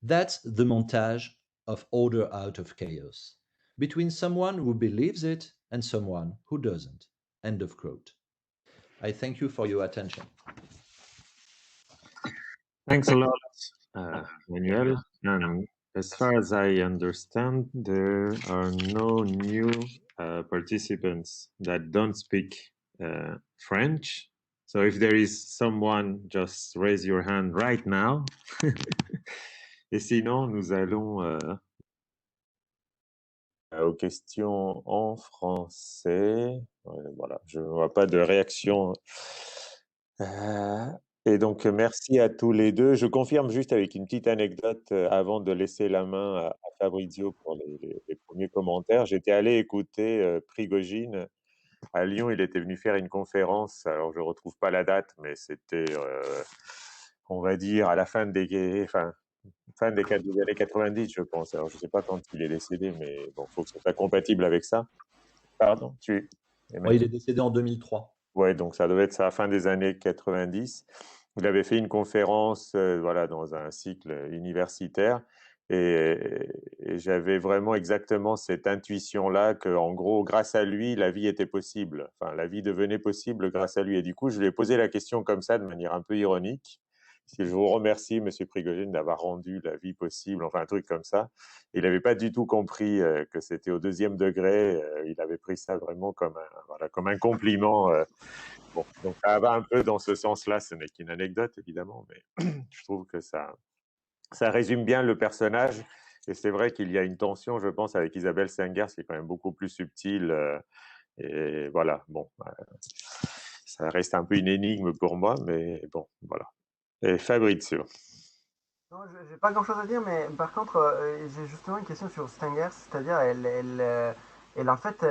That's the montage of order out of chaos, between someone who believes it and someone who doesn't. End of quote. I thank you for your attention. Thanks a lot, Manuel. And as far as I understand, there are no new participants that don't speak French. So if there is someone, just raise your hand right now. Et sinon, nous allons aux questions en français. Voilà, je ne vois pas de réaction. Et donc, merci à tous les deux. Je confirme juste avec une petite anecdote avant de laisser la main à Fabrizio pour les premiers commentaires. J'étais allé écouter Prigogine à Lyon. Il était venu faire une conférence. Alors, je ne retrouve pas la date, mais c'était, on va dire, à la fin des années 90, je pense. Alors, je ne sais pas quand il est décédé, mais bon, il faut que ce soit compatible avec ça. Pardon, Ouais, il est décédé en 2003. Ouais, donc ça devait être ça, fin des années 90. Il avait fait une conférence, voilà, dans un cycle universitaire, et j'avais vraiment exactement cette intuition-là que, en gros, grâce à lui, la vie était possible. Enfin, la vie devenait possible grâce à lui. Et du coup, je lui ai posé la question comme ça, de manière un peu ironique. Si je vous remercie, Monsieur Prigogine, d'avoir rendu la vie possible, enfin un truc comme ça. Il n'avait pas du tout compris que c'était au deuxième degré. Il avait pris ça vraiment comme un compliment. Bon, donc ça va un peu dans ce sens-là. Ce n'est qu'une anecdote, évidemment, mais je trouve que ça résume bien le personnage. Et c'est vrai qu'il y a une tension, je pense, avec Isabelle Sengers, qui est quand même beaucoup plus subtile. Et voilà, bon, ça reste un peu une énigme pour moi, mais bon, voilà. Et Fabrizio. Non, j'ai pas grand-chose à dire, mais par contre, j'ai justement une question sur Stengers, c'est-à-dire, elle en fait,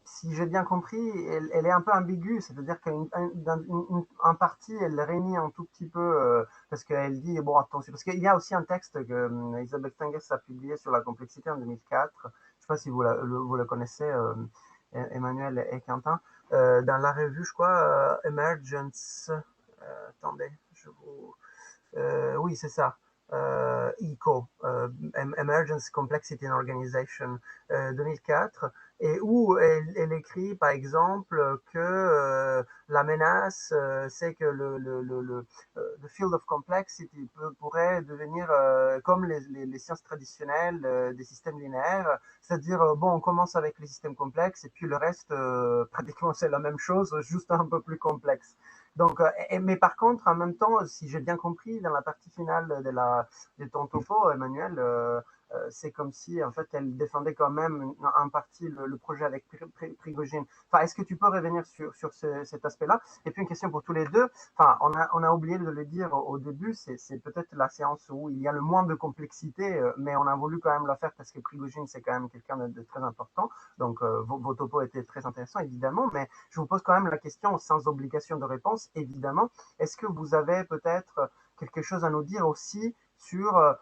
si j'ai bien compris, elle est un peu ambiguë, c'est-à-dire qu'un parti, elle réunit un tout petit peu, parce qu'elle dit, bon, attention, parce qu'il y a aussi un texte que Isabelle Stengers a publié sur la complexité en 2004, je sais pas si vous le connaissez, Emmanuel et Quentin, dans la revue, je crois, Emergence, attendez, oui, c'est ça. ECO, Emergence Complexity in Organization 2004, et où elle écrit par exemple que la menace, c'est que le field of complexity pourrait devenir comme les sciences traditionnelles des systèmes linéaires, c'est-à-dire bon, on commence avec les systèmes complexes et puis le reste, pratiquement c'est la même chose, juste un peu plus complexe. Donc, mais par contre, en même temps, si j'ai bien compris, dans la partie finale de ton topo, Emmanuel, c'est comme si, en fait, elle défendait quand même en partie le projet avec Prigogine. Enfin, est-ce que tu peux revenir sur cet aspect-là? Et puis, une question pour tous les deux. Enfin, on a oublié de le dire au début, c'est peut-être la séance où il y a le moins de complexité, mais on a voulu quand même la faire parce que Prigogine, c'est quand même quelqu'un de très important. Donc, vos topos étaient très intéressants, évidemment, mais je vous pose quand même la question sans obligation de réponse, évidemment. Est-ce que vous avez peut-être quelque chose à nous dire aussi sur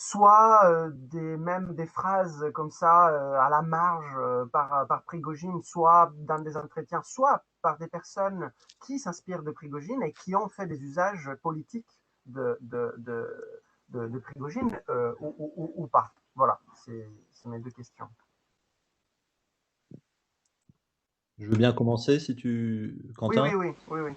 soit même des phrases comme ça à la marge par Prigogine, soit dans des entretiens, soit par des personnes qui s'inspirent de Prigogine et qui ont fait des usages politiques de Prigogine ou pas. Voilà, c'est mes deux questions. Je veux bien commencer si Quentin. Oui. Ouais.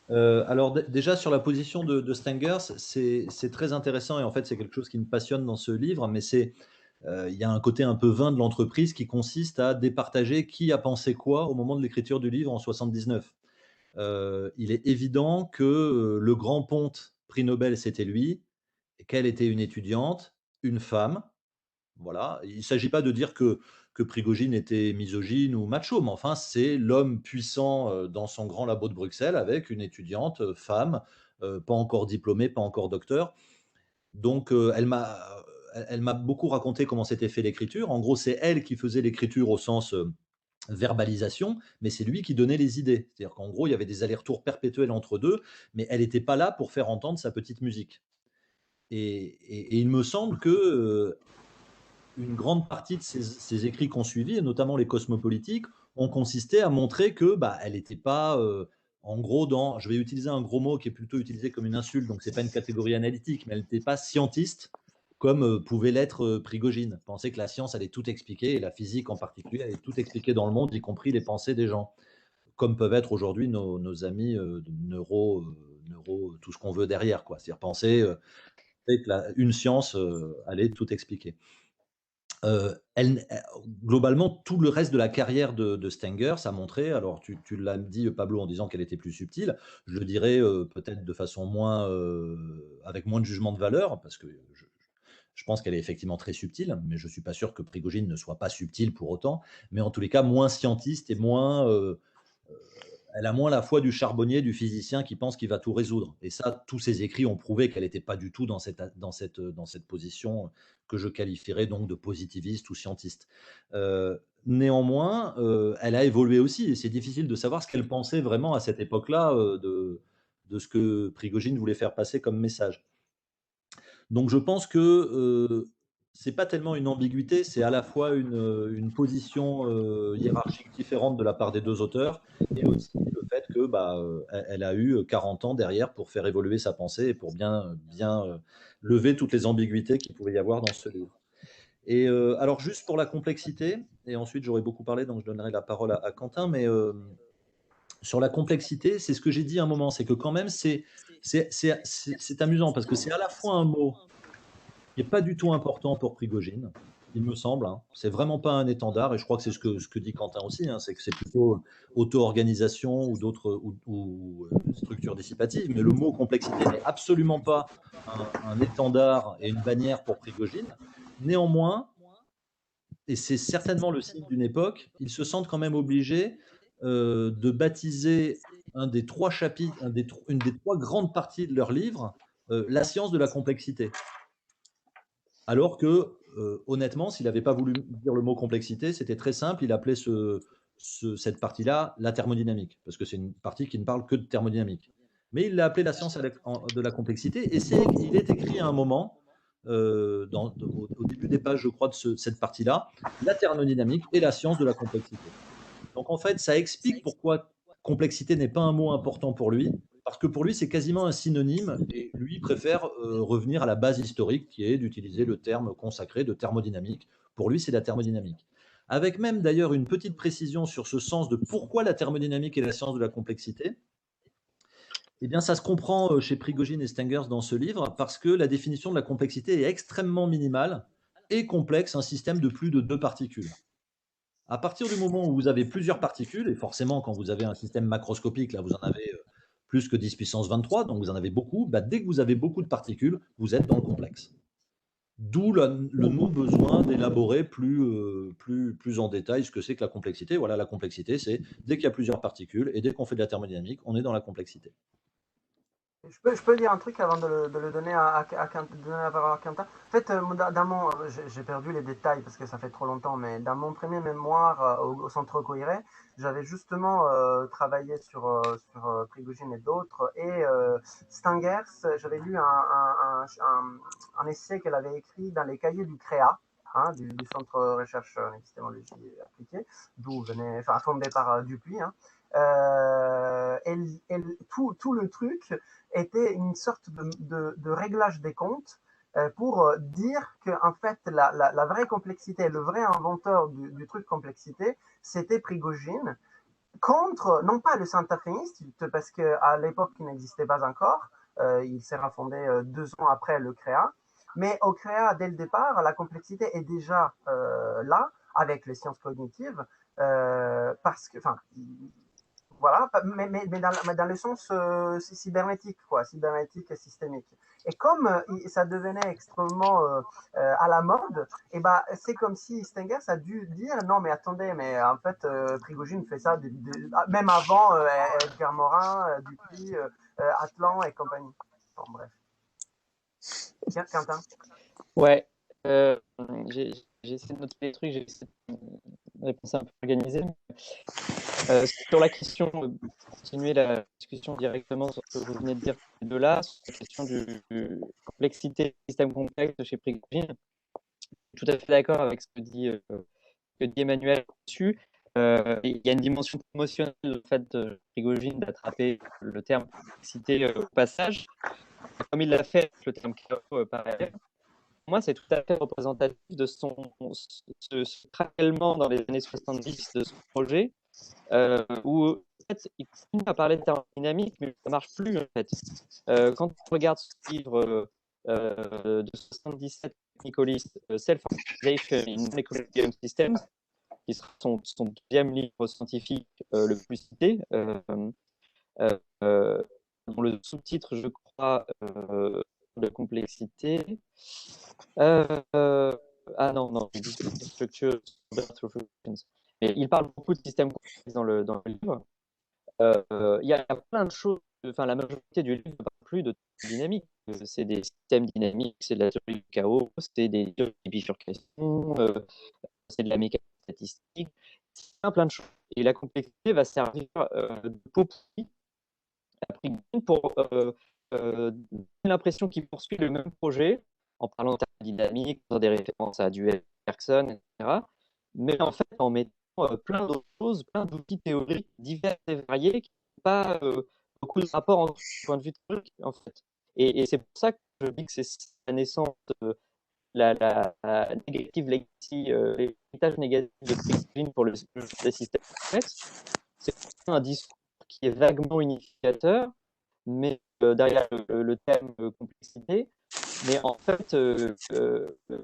Alors déjà sur la position de Stengers, c'est très intéressant et en fait c'est quelque chose qui me passionne dans ce livre, mais il y a un côté un peu vain de l'entreprise qui consiste à départager qui a pensé quoi au moment de l'écriture du livre en 79. Il est évident que le grand ponte prix Nobel c'était lui, et qu'elle était une étudiante, une femme. Voilà, il ne s'agit pas de dire que Prigogine était misogyne ou macho, mais enfin, c'est l'homme puissant dans son grand labo de Bruxelles avec une étudiante femme, pas encore diplômée, pas encore docteur. Donc, elle m'a beaucoup raconté comment s'était fait l'écriture. En gros, c'est elle qui faisait l'écriture au sens verbalisation, mais c'est lui qui donnait les idées. C'est-à-dire qu'en gros, il y avait des allers-retours perpétuels entre deux, mais elle n'était pas là pour faire entendre sa petite musique. Et il me semble que une grande partie de ces écrits qu'on suivit, et notamment les cosmopolitiques, ont consisté à montrer que bah, elle n'était pas, en gros, je vais utiliser un gros mot qui est plutôt utilisé comme une insulte, donc c'est pas une catégorie analytique, mais elle n'était pas scientiste comme pouvait l'être Prigogine. Penser que la science allait tout expliquer, et la physique en particulier, allait tout expliquer dans le monde, y compris les pensées des gens, comme peuvent être aujourd'hui nos amis neuro, tout ce qu'on veut derrière, quoi. C'est-à-dire penser que une science allait tout expliquer. Globalement, tout le reste de la carrière de Stengers a montré, alors tu l'as dit Pablo en disant qu'elle était plus subtile, je le dirais peut-être de façon avec moins de jugement de valeur, parce que Je pense qu'elle est effectivement très subtile, mais je ne suis pas sûr que Prigogine ne soit pas subtile pour autant, mais en tous les cas moins scientiste et moins elle a moins la foi du charbonnier, du physicien qui pense qu'il va tout résoudre. Et ça, tous ses écrits ont prouvé qu'elle n'était pas du tout dans cette position que je qualifierais donc de positiviste ou scientiste. Néanmoins, elle a évolué aussi, et c'est difficile de savoir ce qu'elle pensait vraiment à cette époque-là de ce que Prigogine voulait faire passer comme message. Donc je pense que c'est pas tellement une ambiguïté, c'est à la fois une position hiérarchique différente de la part des deux auteurs, et aussi le fait que elle a eu 40 ans derrière pour faire évoluer sa pensée et pour bien lever toutes les ambiguïtés qu'il pouvait y avoir dans ce livre. Et alors juste pour la complexité, et ensuite j'aurais beaucoup parlé, donc je donnerai la parole à Quentin, mais sur la complexité, c'est ce que j'ai dit à un moment, c'est que quand même c'est amusant parce que c'est à la fois un mot qui n'est pas du tout important pour Prigogine, il me semble. Hein. C'est vraiment pas un étendard, et je crois que c'est ce que dit Quentin aussi, hein, c'est que c'est plutôt auto-organisation ou d'autres structures dissipatives. Mais le mot complexité n'est absolument pas un étendard et une bannière pour Prigogine. Néanmoins, et c'est certainement le signe d'une époque, ils se sentent quand même obligés de baptiser un des trois chapitres, une des trois grandes parties de leur livre, la science de la complexité. Alors que, honnêtement, s'il n'avait pas voulu dire le mot complexité, c'était très simple, il appelait cette partie-là la thermodynamique, parce que c'est une partie qui ne parle que de thermodynamique. Mais il l'a appelée la science de la complexité, et il est écrit à un moment, au début des pages, je crois, de cette partie-là, la thermodynamique et la science de la complexité. Donc en fait, ça explique pourquoi complexité n'est pas un mot important pour lui, parce que pour lui, c'est quasiment un synonyme, et lui préfère revenir à la base historique, qui est d'utiliser le terme consacré de thermodynamique. Pour lui, c'est la thermodynamique. Avec même d'ailleurs une petite précision sur ce sens de pourquoi la thermodynamique est la science de la complexité. Eh bien, ça se comprend chez Prigogine et Stengers dans ce livre, parce que la définition de la complexité est extrêmement minimale et complexe, un système de plus de 2 particules. À partir du moment où vous avez plusieurs particules, et forcément quand vous avez un système macroscopique, là vous en avez plus que 10 puissance 23, donc vous en avez beaucoup, dès que vous avez beaucoup de particules, vous êtes dans le complexe. D'où le non-besoin d'élaborer plus en détail ce que c'est que la complexité. Voilà, la complexité, c'est dès qu'il y a plusieurs particules, et dès qu'on fait de la thermodynamique, on est dans la complexité. Je peux dire un truc avant de le donner de donner la parole à Quentin. En fait, j'ai perdu les détails parce que ça fait trop longtemps, mais dans mon premier mémoire au Centre Coiré, j'avais justement travaillé sur Prigogine et d'autres. Et Stengers, j'avais lu un essai qu'elle avait écrit dans les cahiers du CREA, hein, du Centre Recherche en épistémologie appliquée, fondé par Dupuis. Hein. Tout le truc était une sorte de réglage des comptes pour dire que en fait la vraie complexité, le vrai inventeur du truc complexité, c'était Prigogine, contre non pas le santaféiste, parce qu'à l'époque il n'existait pas encore, il s'est refondé 2 ans après le CREA, mais au CREA dès le départ la complexité est déjà là avec les sciences cognitives, parce que enfin voilà, mais dans le sens cybernétique, quoi, cybernétique et systémique. Et comme ça devenait extrêmement à la mode, et c'est comme si Stengers a dû dire non, mais attendez, mais en fait, Prigogine fait ça même avant Edgar Morin, Dupuis, Atlan et compagnie. Bon, bref. Tiens, Quentin. Ouais, j'ai essayé de noter des trucs, j'ai essayé de répondre un peu organisée. Sur la question, continuer la discussion directement sur ce que vous venez de dire de là, sur la question de complexité du système complexe chez Prigogine. Je suis tout à fait d'accord avec ce que dit Emmanuel dessus. Il y a une dimension promotionnelle, le fait de Prigogine d'attraper le terme complexité au passage, comme il l'a fait avec le terme chaos par ailleurs. Pour moi, c'est tout à fait représentatif de ce craquellement dans les années 70 de ce projet, où en fait, il continue à parler de thermodynamique, mais ça ne marche plus en fait. Quand on regarde ce livre de 77, Nicolis, Self-Organization in Equilibrium Systems, qui sera son deuxième livre scientifique le plus cité, dont le sous-titre, je crois, de complexité. Ah non, il dit structure, mais il parle beaucoup de systèmes complexes dans le livre. Il y a plein de choses, enfin la majorité du livre ne parle plus de dynamique. C'est des systèmes dynamiques, c'est de la théorie du chaos, c'est des bifurcations, c'est de la mécanique statistique, c'est plein de choses. Et la complexité va servir de pot pourri à Prigogine pour donner l'impression qu'il poursuit le même projet en parlant de thermodynamique, dans des références à Duhem, Bergson, etc. Mais en fait, en mettant plein d'autres choses, plein d'outils théoriques divers et variés qui n'ont pas beaucoup de rapport entre point de vue théorique, en fait. Et c'est pour ça que je dis que c'est la naissance de la negative legacy, l'héritage négatif de Prigogine pour le des systèmes complexes. C'est un discours qui est vaguement unificateur, mais derrière le thème complexité. Mais en fait,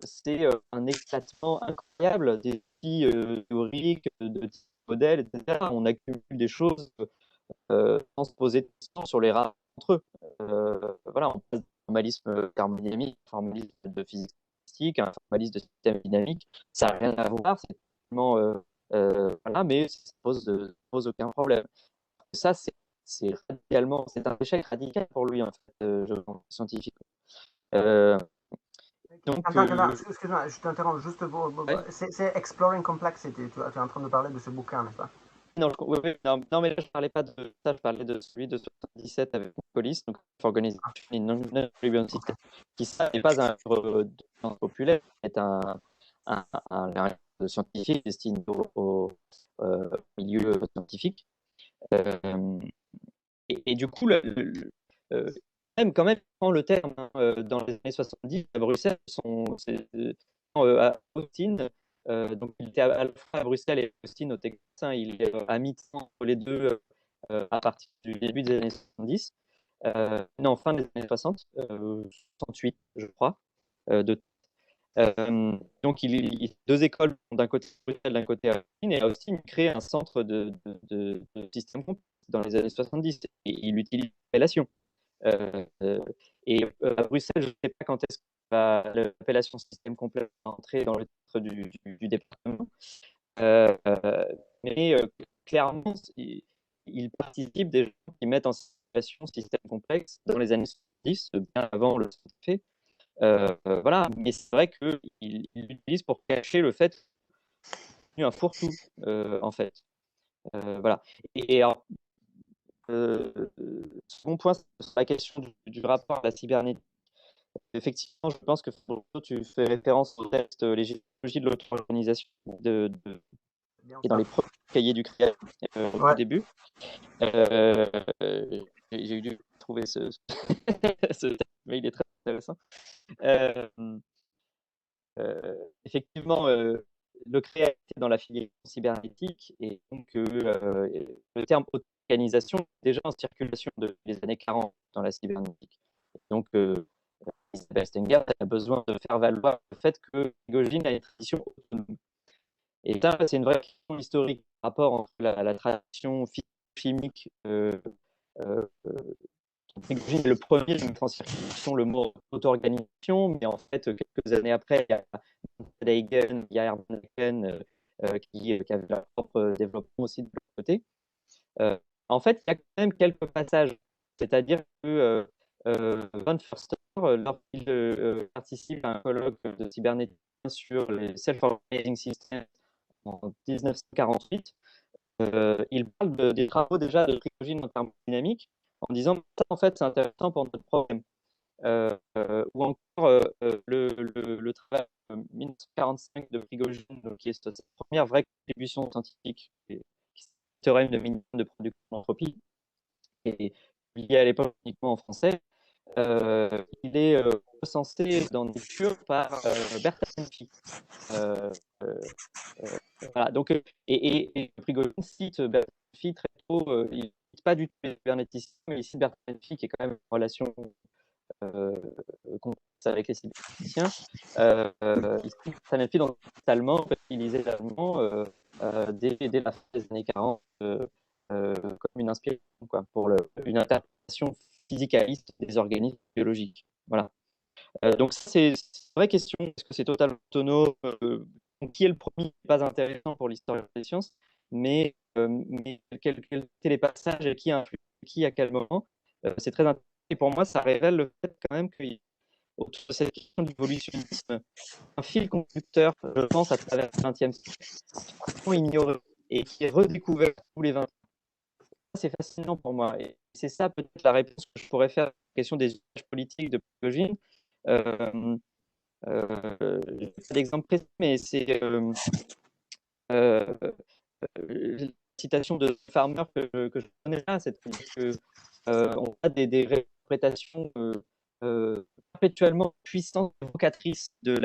c'est un éclatement incroyable des outils théoriques, de modèles, etc. On accumule des choses sans se poser de questions sur les rapports entre eux. Voilà, on passe du formalisme thermodynamique, formalisme de physique statistique, un formalisme de système dynamique. Ça n'a rien à voir, c'est tellement voilà, mais ça ne pose aucun problème. Ça, c'est radicalement, c'est un échec radical pour lui, en fait, je pense, scientifique. Donc, Attends, excuse-moi, je t'interromps juste. ouais. C'est Exploring Complexity, tu es en train de parler de ce bouquin, n'est-ce pas? Non, non, mais là, je parlais pas de ça, je parlais de celui de 77 avec Collis, donc Organization in Non-Equilibrium System, qui ça n'est pas un livre de science populaire, c'est un livre scientifique destiné au milieu scientifique. Et du coup, même quand même, prend le terme dans les années 70 à Bruxelles, à Austin. Donc, il était à la fois à Bruxelles et à Austin au Texas. Hein, il est à mi-temps entre les deux à partir du début des années 70. Non, fin des années 60, 68, je crois. De, donc, il deux écoles, d'un côté Bruxelles, d'un côté à Austin, et à Austin, il crée un centre de système complexe dans les années 70 et il utilise l'appellation. Et à Bruxelles, je ne sais pas quand est-ce que l'appellation système complexe va entrer dans le titre du département. Mais clairement, il participe des gens qui mettent en situation système complexe dans les années 70, bien avant le fait. Voilà, mais c'est vrai qu'il l'utilise pour cacher le fait qu'il y a un fourre-tout, en fait. Voilà. Et alors, second point, c'est la question du rapport à la cybernétique. Effectivement, je pense que tu fais référence au texte Législologie de l'auto-organisation qui est dans les premiers cahiers du CRIA au début. J'ai eu dû trouver ce texte, mais il est très intéressant. Effectivement, le CREA était dans la filière cybernétique et donc le terme auto-organisation est déjà en circulation depuis les années 40 dans la cybernétique. Donc, Isabelle Stengert a besoin de faire valoir le fait que Prigogine a une tradition autonome. Et ça, c'est une vraie question historique par rapport entre la tradition chimique. Prigogine est le premier à mettre en circulation le mot auto-organisation, mais en fait, quelques années après, il y a Hagen, il y a Hermann Haken qui avait leur propre développement aussi de l'autre côté. En fait, il y a quand même quelques passages, c'est-à-dire que Von Förster, lorsqu'il participe à un colloque de cybernétique sur les self-organizing systems en 1948, il parle des travaux déjà de Prigogine en thermodynamique en disant ça, en fait, c'est intéressant pour notre problème. Ou encore le travail 1945 de Prigogine, qui est sa première vraie contribution scientifique, qui est le théorème de minimum de production d'entropie, et publié à l'époque uniquement en français. Il est recensé dans des lectures par Bertalanffy. Voilà, donc, et Prigogine cite Bertalanffy très tôt. Il ne cite pas du tout le cybernéticien, mais il cite Bertalanffy, qui est quand même une relation complexe avec les cyberneticiens. Il cite Bertalanffy dans l'allemand, il lisait l'allemand dès la fin des années 40 comme une inspiration, quoi, pour une interprétation physicaliste des organismes biologiques. Voilà. Donc c'est une vraie question, est-ce que c'est totalement autonome? Qui est le premier? Pas intéressant pour l'histoire des sciences, mais quels étaient les passages et qui a influé qui à quel moment? C'est très intéressant. Et pour moi, ça révèle le fait quand même qu'autour de cette question de l'évolutionnisme, un fil conducteur, je pense, à travers le XXe siècle, ignoré et qui est redécouvert tous les 20 ans. C'est fascinant pour moi. Et c'est ça peut-être la réponse que je pourrais faire à la question des usages politiques de Prigojine. Euh, je n'ai pas d'exemple précis, mais c'est euh, la citation de Farmer que je connais là, c'est-à-dire que on a des réinterprétations perpétuellement puissantes, vocatrices de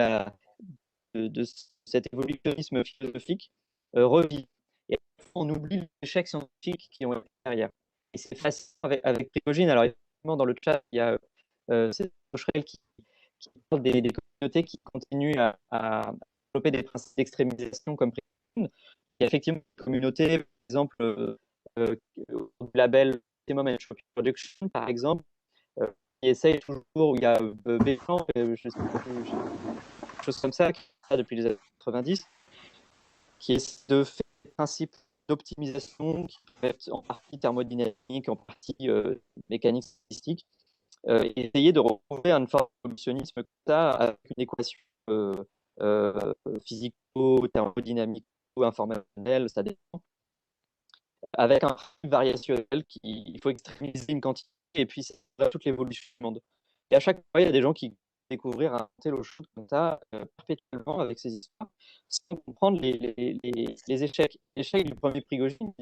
cet évolutionnisme philosophique revit. Et on oublie les échecs scientifiques qui ont été derrière. Et c'est facile avec Prigojine. Alors, effectivement, dans le chat, il y a c'est Cocherel qui parle des communautés qui continuent à développer des principes d'extrémisation comme Prigojine. Il y a effectivement des communautés, par exemple, du label Optimum and Shopping Production, par exemple, qui essaye toujours, où il y a Béchamp, je sais plus, chose comme ça, qui est là depuis les années 90, qui est de faire des principes d'optimisation qui peuvent être en partie thermodynamique, en partie mécanique statistique, et essayer de retrouver une forme d'évolutionnisme comme ça avec une équation physico-thermodynamico-informationnelle, ça dépend, avec un principe variationnel il faut extrémiser une quantité et puis c'est toute l'évolution du monde. Et à chaque fois, il y a des gens qui découvrir, inventer l'eau chaude comme ça, perpétuellement avec ces histoires, sans comprendre les échecs. L'échec du premier Prigojine,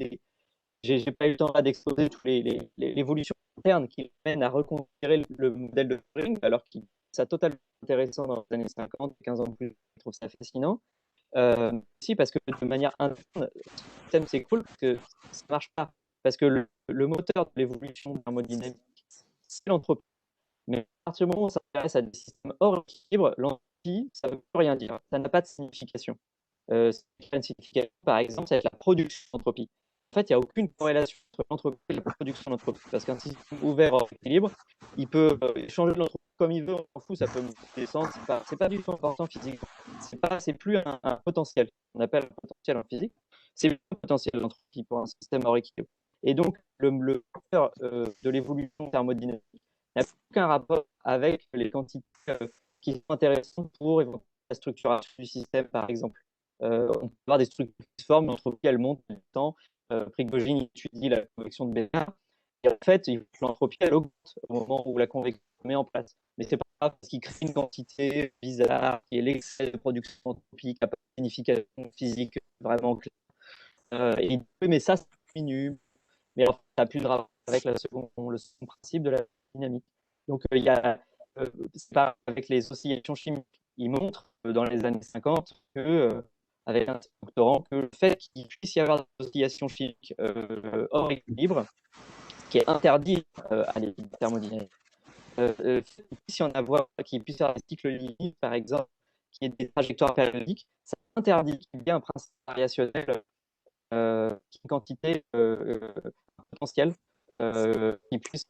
j'ai pas eu le temps là d'exposer toutes l'évolution interne qui mène à reconsidérer le modèle de Turing, alors que ça totalement intéressant dans les années 50, 15 ans de plus, je trouve ça fascinant. Si, parce que de manière interne, le système c'est cool, parce que ça marche pas. Parce que le moteur de l'évolution thermodynamique, c'est l'entropie. Mais à partir du moment où on s'intéresse à des systèmes hors équilibre, l'entropie, ça ne veut plus rien dire. Ça n'a pas de signification. Une signification, par exemple, ça va être la production d'entropie. En fait, il n'y a aucune corrélation entre l'entropie et la production d'entropie. Parce qu'un système ouvert hors équilibre, il peut changer de l'entropie comme il veut, on s'en fout, ça peut descendre. C'est pas du tout important physiquement. C'est plus un potentiel. On appelle un potentiel en physique. C'est le potentiel de l'entropie pour un système hors équilibre. Et donc, le moteur de l'évolution thermodynamique n'a aucun rapport avec les quantités qui sont intéressantes pour la structuration du système, par exemple. On peut avoir des structures qui se forment, l'entropie, elle monte tout le temps. Prigojine étudie la convection de Bénard. Et en fait, l'entropie, elle augmente au moment où la convection se met en place. Mais c'est pas grave parce qu'il crée une quantité bizarre qui est l'excès de production d'entropie, qui n'a pas de signification physique vraiment claire. Et mais ça diminue. Mais alors, ça n'a plus de rapport avec le second principe de la dynamique. Donc, il y a, avec les oscillations chimiques, il montre dans les années 50 que, avec un doctorant, que le fait qu'il puisse y avoir des oscillations chimiques hors équilibre, qui est interdit à l'étude thermodynamique, qu'il puisse y en avoir, qu'il puisse y avoir des cycles limites, par exemple, qui est des trajectoires périodiques, ça interdit qu'il y ait un principe variationnel, une quantité potentielle qui puisse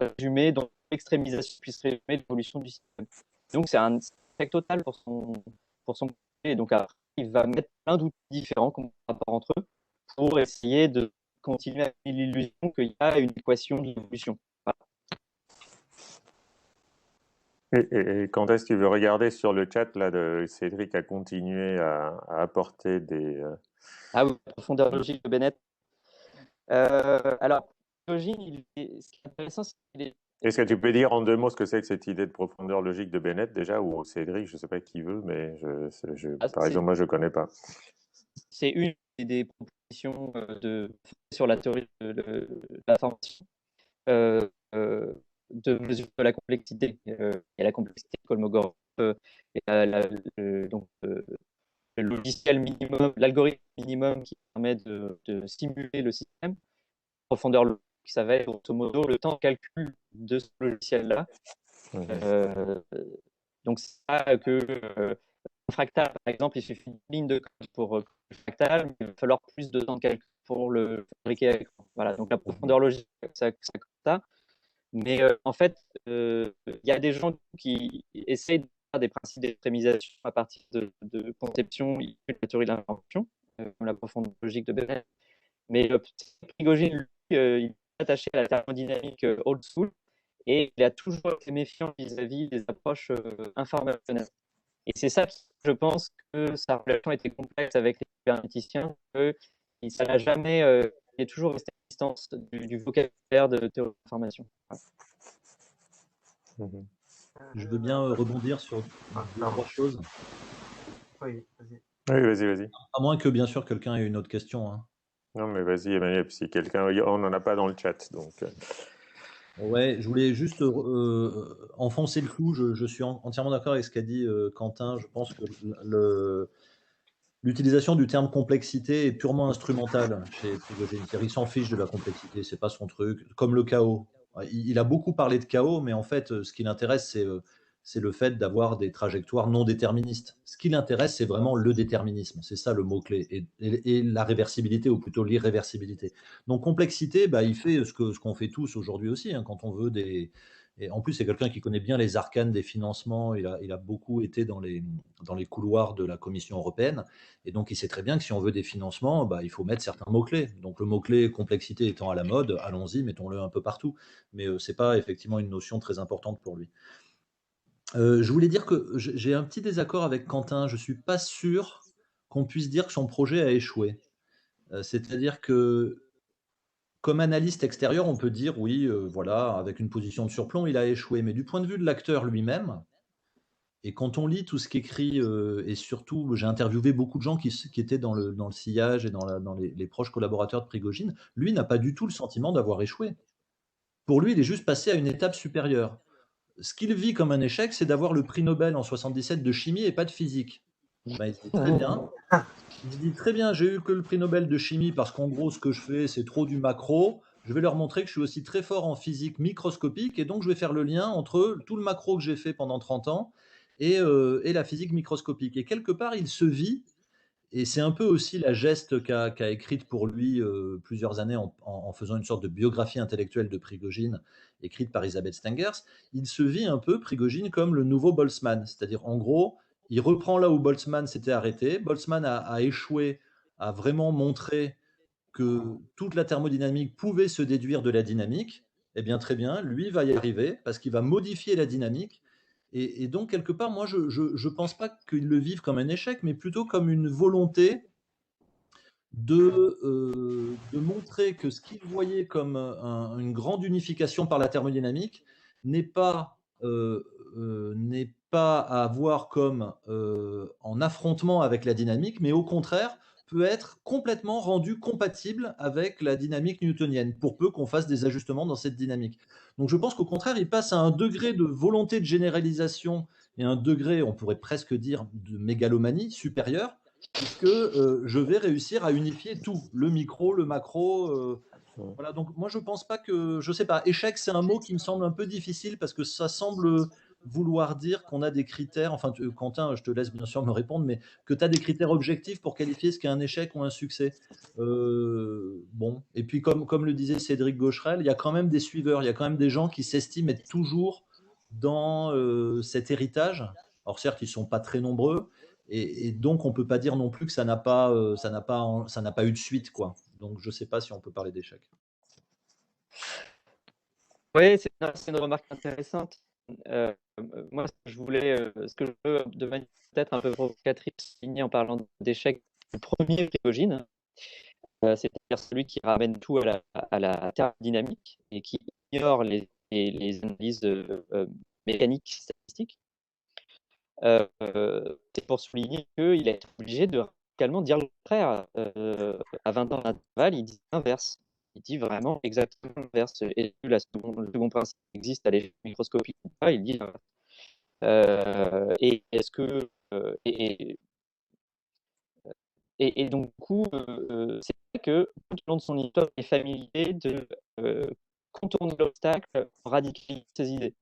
résumer, donc l'extrémisation puisse résumer l'évolution du système. Donc c'est un échec total pour son projet. Donc après, il va mettre plein d'outils différents comme rapport entre eux pour essayer de continuer à l'illusion qu'il y a une équation d'évolution. Voilà. Et quand est-ce que tu veux regarder sur le chat là, Cédric a continué à apporter des... Ah oui, la profondeur logique de Bennett. Alors, Prigojine, ce qui est intéressant, c'est qu'il est... Est-ce que tu peux dire en deux mots ce que c'est que cette idée de profondeur logique de Bennett déjà, ou Cédric, je ne sais pas qui veut, mais par exemple, moi je ne connais pas. C'est une des propositions sur la théorie de l'information, de mesure de la complexité. Il y a la complexité de Kolmogorov, et donc, le logiciel minimum, l'algorithme minimum qui permet de simuler le système. Profondeur logique, ça va être grosso modo le temps de calcul de ce logiciel-là. Donc, c'est ça que un fractal, par exemple, il suffit d'une ligne de code pour le fractal, mais il va falloir plus de temps de calcul pour le fabriquer avec. Voilà, donc la profondeur logique, ça comme ça. Mais en fait, il y a des gens qui essayent de faire des principes d'extrémisation à partir de conceptions issues de la théorie de l'information, comme la profonde logique de Bebel. Mais Prigogine, lui, il est attaché à la thermodynamique old school et il a toujours été méfiant vis-à-vis des approches informationnelles. Et c'est ça, je pense, que sa relation était complexe avec les cyberneticiens, que ça n'a jamais, il est toujours resté à distance du vocabulaire de théorie de l'information. Mhm. Je veux bien rebondir sur deux, trois choses. Oui, vas-y. Oui, vas-y. À moins que, bien sûr, quelqu'un ait une autre question. Hein. Non, mais vas-y, Emmanuel, si quelqu'un... On n'en a pas dans le chat, donc... Ouais, je voulais juste enfoncer le clou. Je suis entièrement d'accord avec ce qu'a dit Quentin. Je pense que l'utilisation du terme complexité est purement instrumentale chez Prigogine. C'est-à-dire, il s'en fiche de la complexité, c'est pas son truc. Comme le chaos. Il a beaucoup parlé de chaos, mais en fait, ce qui l'intéresse, c'est le fait d'avoir des trajectoires non déterministes. Ce qui l'intéresse, c'est vraiment le déterminisme. C'est ça le mot-clé. Et la réversibilité, ou plutôt l'irréversibilité. Donc, complexité, bah, il fait ce qu'on fait tous aujourd'hui aussi, hein, quand on veut des. Et en plus, c'est quelqu'un qui connaît bien les arcanes des financements. Il a beaucoup été dans les couloirs de la Commission européenne. Et donc, il sait très bien que si on veut des financements, bah, il faut mettre certains mots-clés. Donc, le mot-clé complexité étant à la mode, allons-y, mettons-le un peu partout. Mais ce n'est pas effectivement une notion très importante pour lui. Je voulais dire que j'ai un petit désaccord avec Quentin. Je ne suis pas sûr qu'on puisse dire que son projet a échoué. C'est-à-dire que, comme analyste extérieur, on peut dire, oui, voilà, avec une position de surplomb, il a échoué. Mais du point de vue de l'acteur lui-même, et quand on lit tout ce qu'écrit, et surtout, j'ai interviewé beaucoup de gens qui étaient dans le sillage et dans les proches collaborateurs de Prigogine, lui n'a pas du tout le sentiment d'avoir échoué. Pour lui, il est juste passé à une étape supérieure. Ce qu'il vit comme un échec, c'est d'avoir le prix Nobel en 77 de chimie et pas de physique. Ben, il se dit très bien. Il se dit très bien, j'ai eu que le prix Nobel de chimie parce qu'en gros, ce que je fais, c'est trop du macro. Je vais leur montrer que je suis aussi très fort en physique microscopique et donc je vais faire le lien entre tout le macro que j'ai fait pendant 30 ans et la physique microscopique. Et quelque part, il se vit, et c'est un peu aussi la geste qu'a écrite pour lui plusieurs années en faisant une sorte de biographie intellectuelle de Prigogine, écrite par Isabelle Stengers. Il se vit un peu, Prigogine, comme le nouveau Boltzmann. C'est-à-dire, en gros, il reprend là où Boltzmann s'était arrêté. Boltzmann a échoué à vraiment montrer que toute la thermodynamique pouvait se déduire de la dynamique. Eh bien, très bien, lui va y arriver parce qu'il va modifier la dynamique. Et donc, quelque part, moi, je ne pense pas qu'il le vive comme un échec, mais plutôt comme une volonté de montrer que ce qu'il voyait comme une grande unification par la thermodynamique n'est pas à voir comme en affrontement avec la dynamique, mais au contraire peut être complètement rendu compatible avec la dynamique newtonienne, pour peu qu'on fasse des ajustements dans cette dynamique. Donc je pense qu'au contraire, il passe à un degré de volonté de généralisation et un degré, on pourrait presque dire, de mégalomanie supérieur, puisque je vais réussir à unifier tout, le micro, le macro. Voilà, donc moi je pense pas que, je sais pas, échec c'est un mot qui me semble un peu difficile parce que ça semble vouloir dire qu'on a des critères, enfin Quentin, je te laisse bien sûr me répondre, mais que tu as des critères objectifs pour qualifier ce qu'est un échec ou un succès. Bon, et puis comme le disait Cédric Gaucherel, il y a quand même des suiveurs, il y a quand même des gens qui s'estiment être toujours dans cet héritage. Alors certes, ils sont pas très nombreux, et donc on peut pas dire non plus que ça n'a pas eu de suite, quoi. Donc je sais pas si on peut parler d'échec. Oui, c'est une remarque intéressante. Moi, ce que je veux de manière peut-être un peu provocatrice souligner en parlant d'échec du premier Prigogine, c'est-à-dire celui qui ramène tout à la thermodynamique et qui ignore les analyses mécaniques statistiques. C'est pour souligner qu'il est obligé de radicalement dire le contraire. À 20 ans d'intervalle, il dit l'inverse. Il dit vraiment exactement l'inverse. Et le second principe existe à l'échelle microscopique ou pas, il dit l'inverse. Et est-ce que. Et donc, du coup, c'est vrai que tout au long de son histoire, il est familier de contourner l'obstacle pour radicaliser ses idées.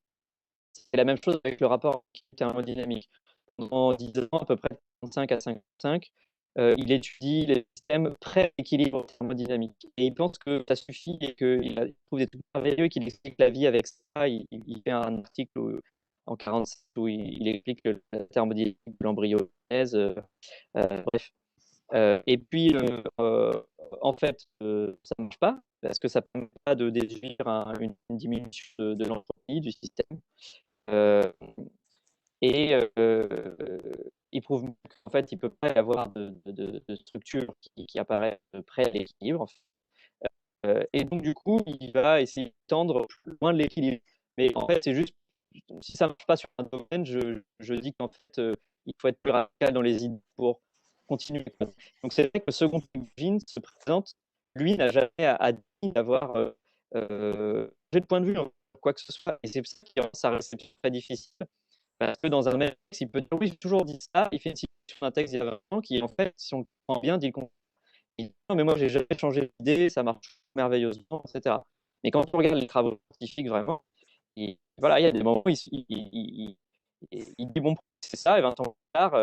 C'est la même chose avec le rapport thermodynamique. En 10 ans, à peu près 35 à 55, il étudie les systèmes pré-équilibre thermodynamique. Et il pense que ça suffit et qu'il trouve des trucs merveilleux et qu'il explique la vie avec ça. Il fait un article en 47 où il explique la thermodynamique de l'embryogenèse. Bref. Et puis, en fait, ça ne marche pas parce que ça ne permet pas de déduire une diminution de l'entropie du système. Et il prouve qu'en fait, il ne peut pas y avoir de structure qui apparaît près à l'équilibre. Et donc, du coup, il va essayer de tendre plus loin de l'équilibre. Mais en fait, c'est juste, si ça ne marche pas sur un domaine, je dis qu'en fait, il faut être plus radical dans les idées pour continuer. Donc, c'est vrai que le second Prigogine se présente, lui n'a jamais admis d'avoir changé de point de vue en quoi que ce soit. Et c'est pour ça qu'il rend sa réception très difficile. Parce que dans un même texte, il peut dire oui, j'ai toujours dit ça. Il fait une citation d'un texte d'il y a 20 ans qui, en fait, si on le prend bien, dit le contraire. Il dit non, mais moi, j'ai jamais changé d'idée, ça marche merveilleusement, etc. Mais quand on regarde les travaux scientifiques, vraiment, voilà, il y a des moments où il dit bon, c'est ça, et 20 ans plus tard,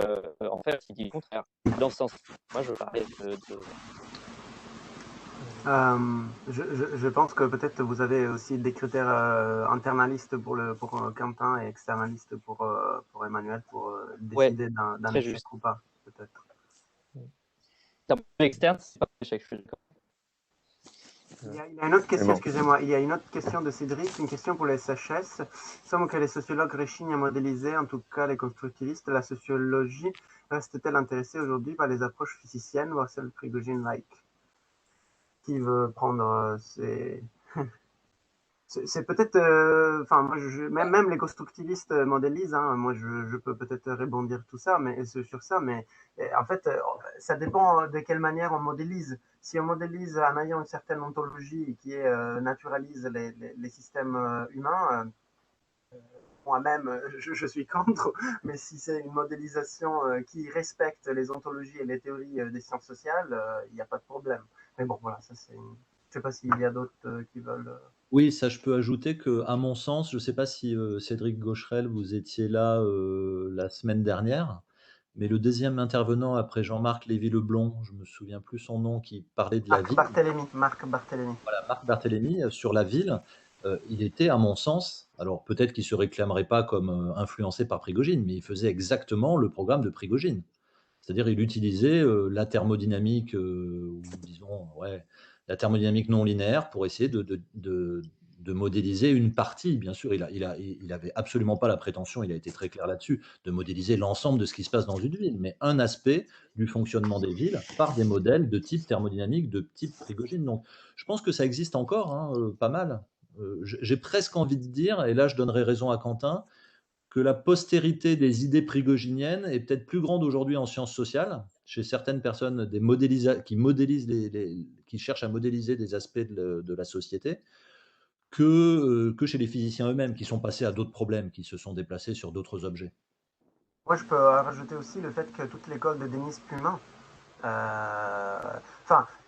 en fait, il dit le contraire. Dans ce sens, moi, je parlais de... Je pense que peut-être vous avez aussi des critères internalistes pour Quentin et externalistes pour Emmanuel pour décider d'un très échec juste. ou pas, peut-être. D'un point de vue externe, c'est pas un échec, je suis d'accord. Il y a une autre question, excusez-moi, il y a une autre question de Cédric, une question pour les SHS. Il semble que les sociologues rechignent à modéliser, en tout cas les constructivistes. La sociologie reste-t-elle intéressée aujourd'hui par les approches physiciennes, voire celles Prigogine-like? Qui veut prendre ces... C'est peut-être, enfin, moi, même les constructivistes modélisent. Hein, moi, je peux peut-être rebondir tout ça, mais sur ça, mais en fait, ça dépend de quelle manière on modélise. Si on modélise en ayant une certaine ontologie qui naturalise les systèmes humains, moi-même, je suis contre. Mais si c'est une modélisation qui respecte les ontologies et les théories des sciences sociales, il n'y a pas de problème. Mais bon, voilà, ça c'est. Je sais pas s'il y a d'autres qui veulent. Oui, ça je peux ajouter que, à mon sens, je ne sais pas si Cédric Gaucherel, vous étiez là la semaine dernière, mais le deuxième intervenant après Jean-Marc Lévy-Leblond, je me souviens plus son nom, qui parlait de la ville. Marc Barthélémy. Voilà, Marc Barthélémy sur la ville, il était, à mon sens, alors peut-être qu'il se réclamerait pas comme influencé par Prigogine, mais il faisait exactement le programme de Prigogine. C'est-à-dire, il utilisait la thermodynamique, ou disons, ouais, la thermodynamique non linéaire pour essayer de modéliser une partie. Bien sûr, il avait absolument pas la prétention, il a été très clair là-dessus, de modéliser l'ensemble de ce qui se passe dans une ville, mais un aspect du fonctionnement des villes par des modèles de type thermodynamique, de type Prigogine. Donc, je pense que ça existe encore, hein, pas mal. J'ai presque envie de dire, et là je donnerai raison à Quentin, que la postérité des idées prigoginiennes est peut-être plus grande aujourd'hui en sciences sociales, chez certaines personnes qui cherchent à modéliser des aspects de la société, que chez les physiciens eux-mêmes, qui sont passés à d'autres problèmes, qui se sont déplacés sur d'autres objets. Moi, je peux rajouter aussi le fait que toute l'école de Denis Pumin,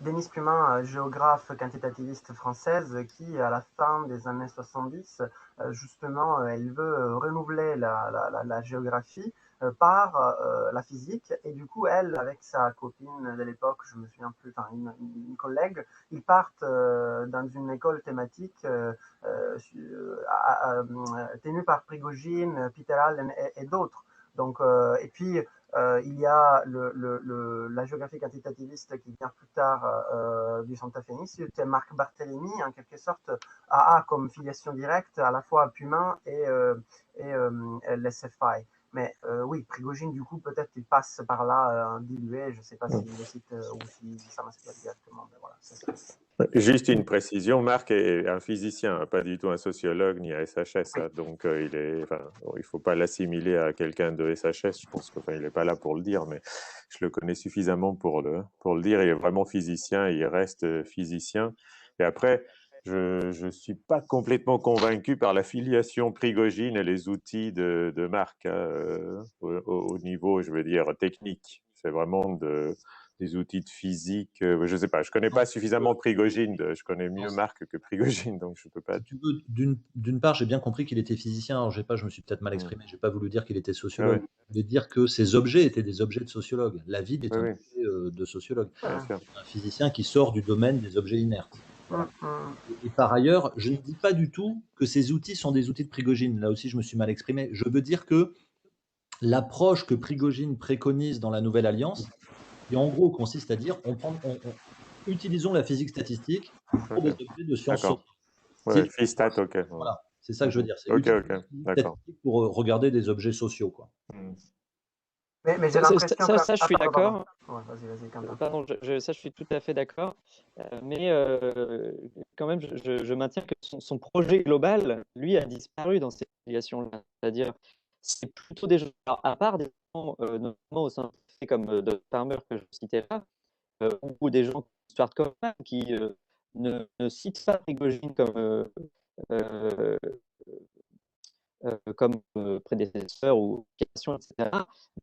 Denis Pumin, géographe quantitativiste française, qui, à la fin des années 70, justement, elle veut renouveler la géographie par la physique. Et du coup, elle, avec sa copine de l'époque, je me souviens plus, enfin, une collègue, ils partent dans une école thématique tenue par Prigogine, Peter Allen et d'autres. Donc, et puis, il y a la géographie quantitativiste qui vient plus tard du Santa Fe Institute, et Marc Barthélémy, en quelque sorte, a comme filiation directe à la fois Pumin et l'SFI. Mais oui, Prigogine, du coup, peut-être il passe par là dilué. Je ne sais pas s'il le cite ou si ça m'inspire directement. Mais voilà, juste une précision, Marc est un physicien, pas du tout un sociologue ni un SHS. Oui. Donc il ne faut pas l'assimiler à quelqu'un de SHS. Je pense qu'il n'est pas là pour le dire, mais je le connais suffisamment pour le dire. Il est vraiment physicien, il reste physicien. Et après, je ne suis pas complètement convaincu par la filiation Prigogine et les outils de Marc au niveau, je veux dire, technique. C'est vraiment des outils de physique. Je ne sais pas, je ne connais pas suffisamment Prigogine. Je connais mieux Marc que Prigogine, donc je ne peux pas. Si tu veux, d'une part, j'ai bien compris qu'il était physicien. Alors, je me suis peut-être mal exprimé. Je n'ai pas voulu dire qu'il était sociologue. Ouais. Je voulais dire que ces objets étaient des objets de sociologue. La ville est un Oui. objet de sociologue. Bien sûr. Un physicien qui sort du domaine des objets inertes. Voilà. Mm. Et par ailleurs, je ne dis pas du tout que ces outils sont des outils de Prigogine. Là aussi, je me suis mal exprimé. Je veux dire que l'approche que Prigogine préconise dans la Nouvelle Alliance, qui en gros consiste à dire utilisons la physique statistique pour des objets de sciences D'accord. sociales. Ouais, Phi-stat, ok. Voilà, c'est ça que je veux dire. C'est Ok, utiliser la ok, physique d'accord. statistique pour regarder des objets sociaux, quoi. Mais j'ai l'impression que... Ça, je suis d'accord. Ouais, vas-y, Quentin. Pardon, ça, je suis tout à fait d'accord. Mais quand même, je maintiens que son projet global, lui, a disparu dans ces filiations-là. C'est-à-dire, c'est plutôt des gens, alors, à part des gens, notamment au sein de comme de Farmer que je citais là, ou des gens comme Stuart Kauffman qui ne citent pas Prigogine comme prédécesseur ou création, etc.,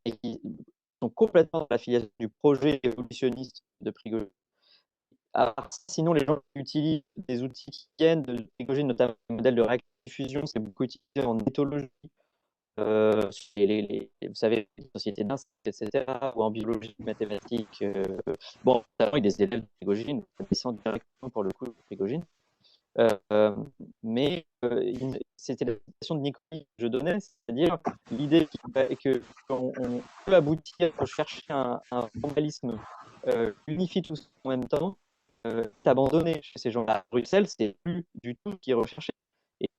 et qui sont complètement dans la filiation du projet évolutionniste de Prigogine. Alors, sinon, les gens qui utilisent des outils qui viennent de Prigogine, notamment le modèle de réactivité diffusion, c'est beaucoup utilisé en éthologie, vous savez, les sociétés d'insectes, etc., ou en biologie mathématique. Bon, notamment, il y a des élèves de Prigogine, ça descend directement pour le coup de Prigogine. Mais c'était la citation de Nicoli que je donnais, c'est-à-dire l'idée qu'on peut aboutir à chercher un formalisme unifie tout ça en même temps, est abandonné chez ces gens-là. À Bruxelles, c'est plus du tout ce qui est recherché.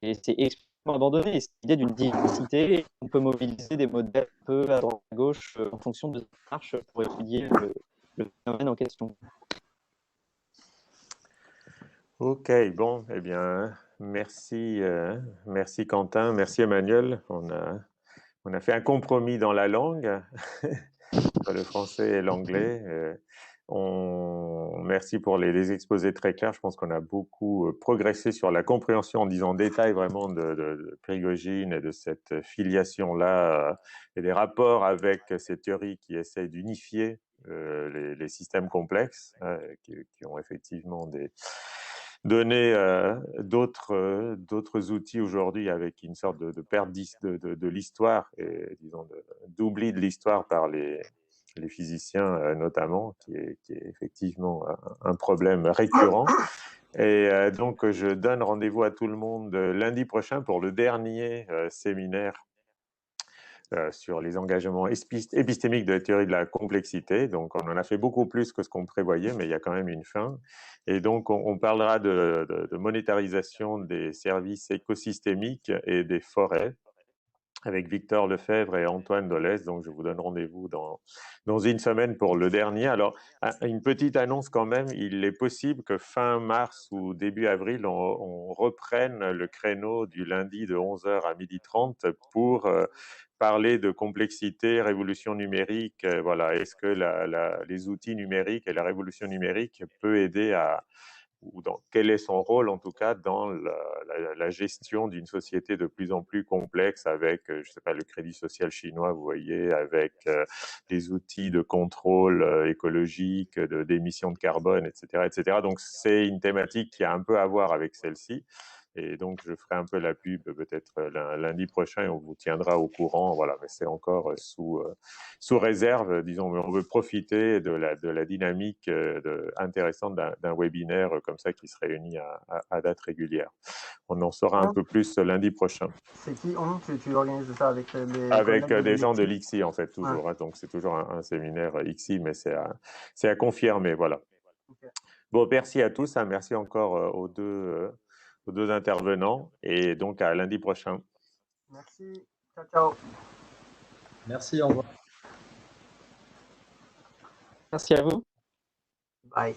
Et c'est extrêmement abandonné. C'est l'idée d'une diversité. On peut mobiliser des modèles un peu à droite à gauche en fonction de ce qui marche pour étudier le phénomène en question. Ok, bon, eh bien, merci, merci Quentin, merci Emmanuel. On a fait un compromis dans la langue, entre le français et l'anglais. Merci pour les exposés très clairs. Je pense qu'on a beaucoup progressé sur la compréhension en disant en détail vraiment de Prigogine et de cette filiation-là et des rapports avec ces théories qui essayent d'unifier les systèmes complexes qui ont effectivement donné d'autres outils aujourd'hui avec une sorte de perte de l'histoire et disons d'oubli de l'histoire par les physiciens notamment, qui est effectivement un problème récurrent. Et donc, je donne rendez-vous à tout le monde lundi prochain pour le dernier séminaire sur les engagements épistémiques de la théorie de la complexité. Donc, on en a fait beaucoup plus que ce qu'on prévoyait, mais il y a quand même une fin. Et donc, on parlera de monétarisation des services écosystémiques et des forêts, avec Victor Lefebvre et Antoine Dolès. Donc, je vous donne rendez-vous dans une semaine pour le dernier. Alors, une petite annonce quand même, il est possible que fin mars ou début avril, on reprenne le créneau du lundi de 11h à 12h30 pour parler de complexité, révolution numérique. Voilà, est-ce que les outils numériques et la révolution numérique peut aider quel est son rôle en tout cas dans la gestion d'une société de plus en plus complexe avec, je sais pas, le crédit social chinois, vous voyez, avec des outils de contrôle écologique, d'émissions de carbone, etc., etc. Donc c'est une thématique qui a un peu à voir avec celle-ci. Et donc, je ferai un peu la pub peut-être lundi prochain et on vous tiendra au courant. Voilà, mais c'est encore sous réserve, disons, mais on veut profiter de la dynamique intéressante d'un webinaire comme ça qui se réunit à date régulière. On en saura un peu plus lundi prochain. C'est qui tu organises ça avec des gens de l'ICSI, en fait, toujours. Ouais. Hein, donc, c'est toujours un séminaire ICSI, mais c'est à confirmer, voilà. Okay. Bon, merci à tous. Hein, merci encore aux deux intervenants et donc à lundi prochain. Merci. Ciao, ciao. Merci, au revoir. Merci à vous. Bye.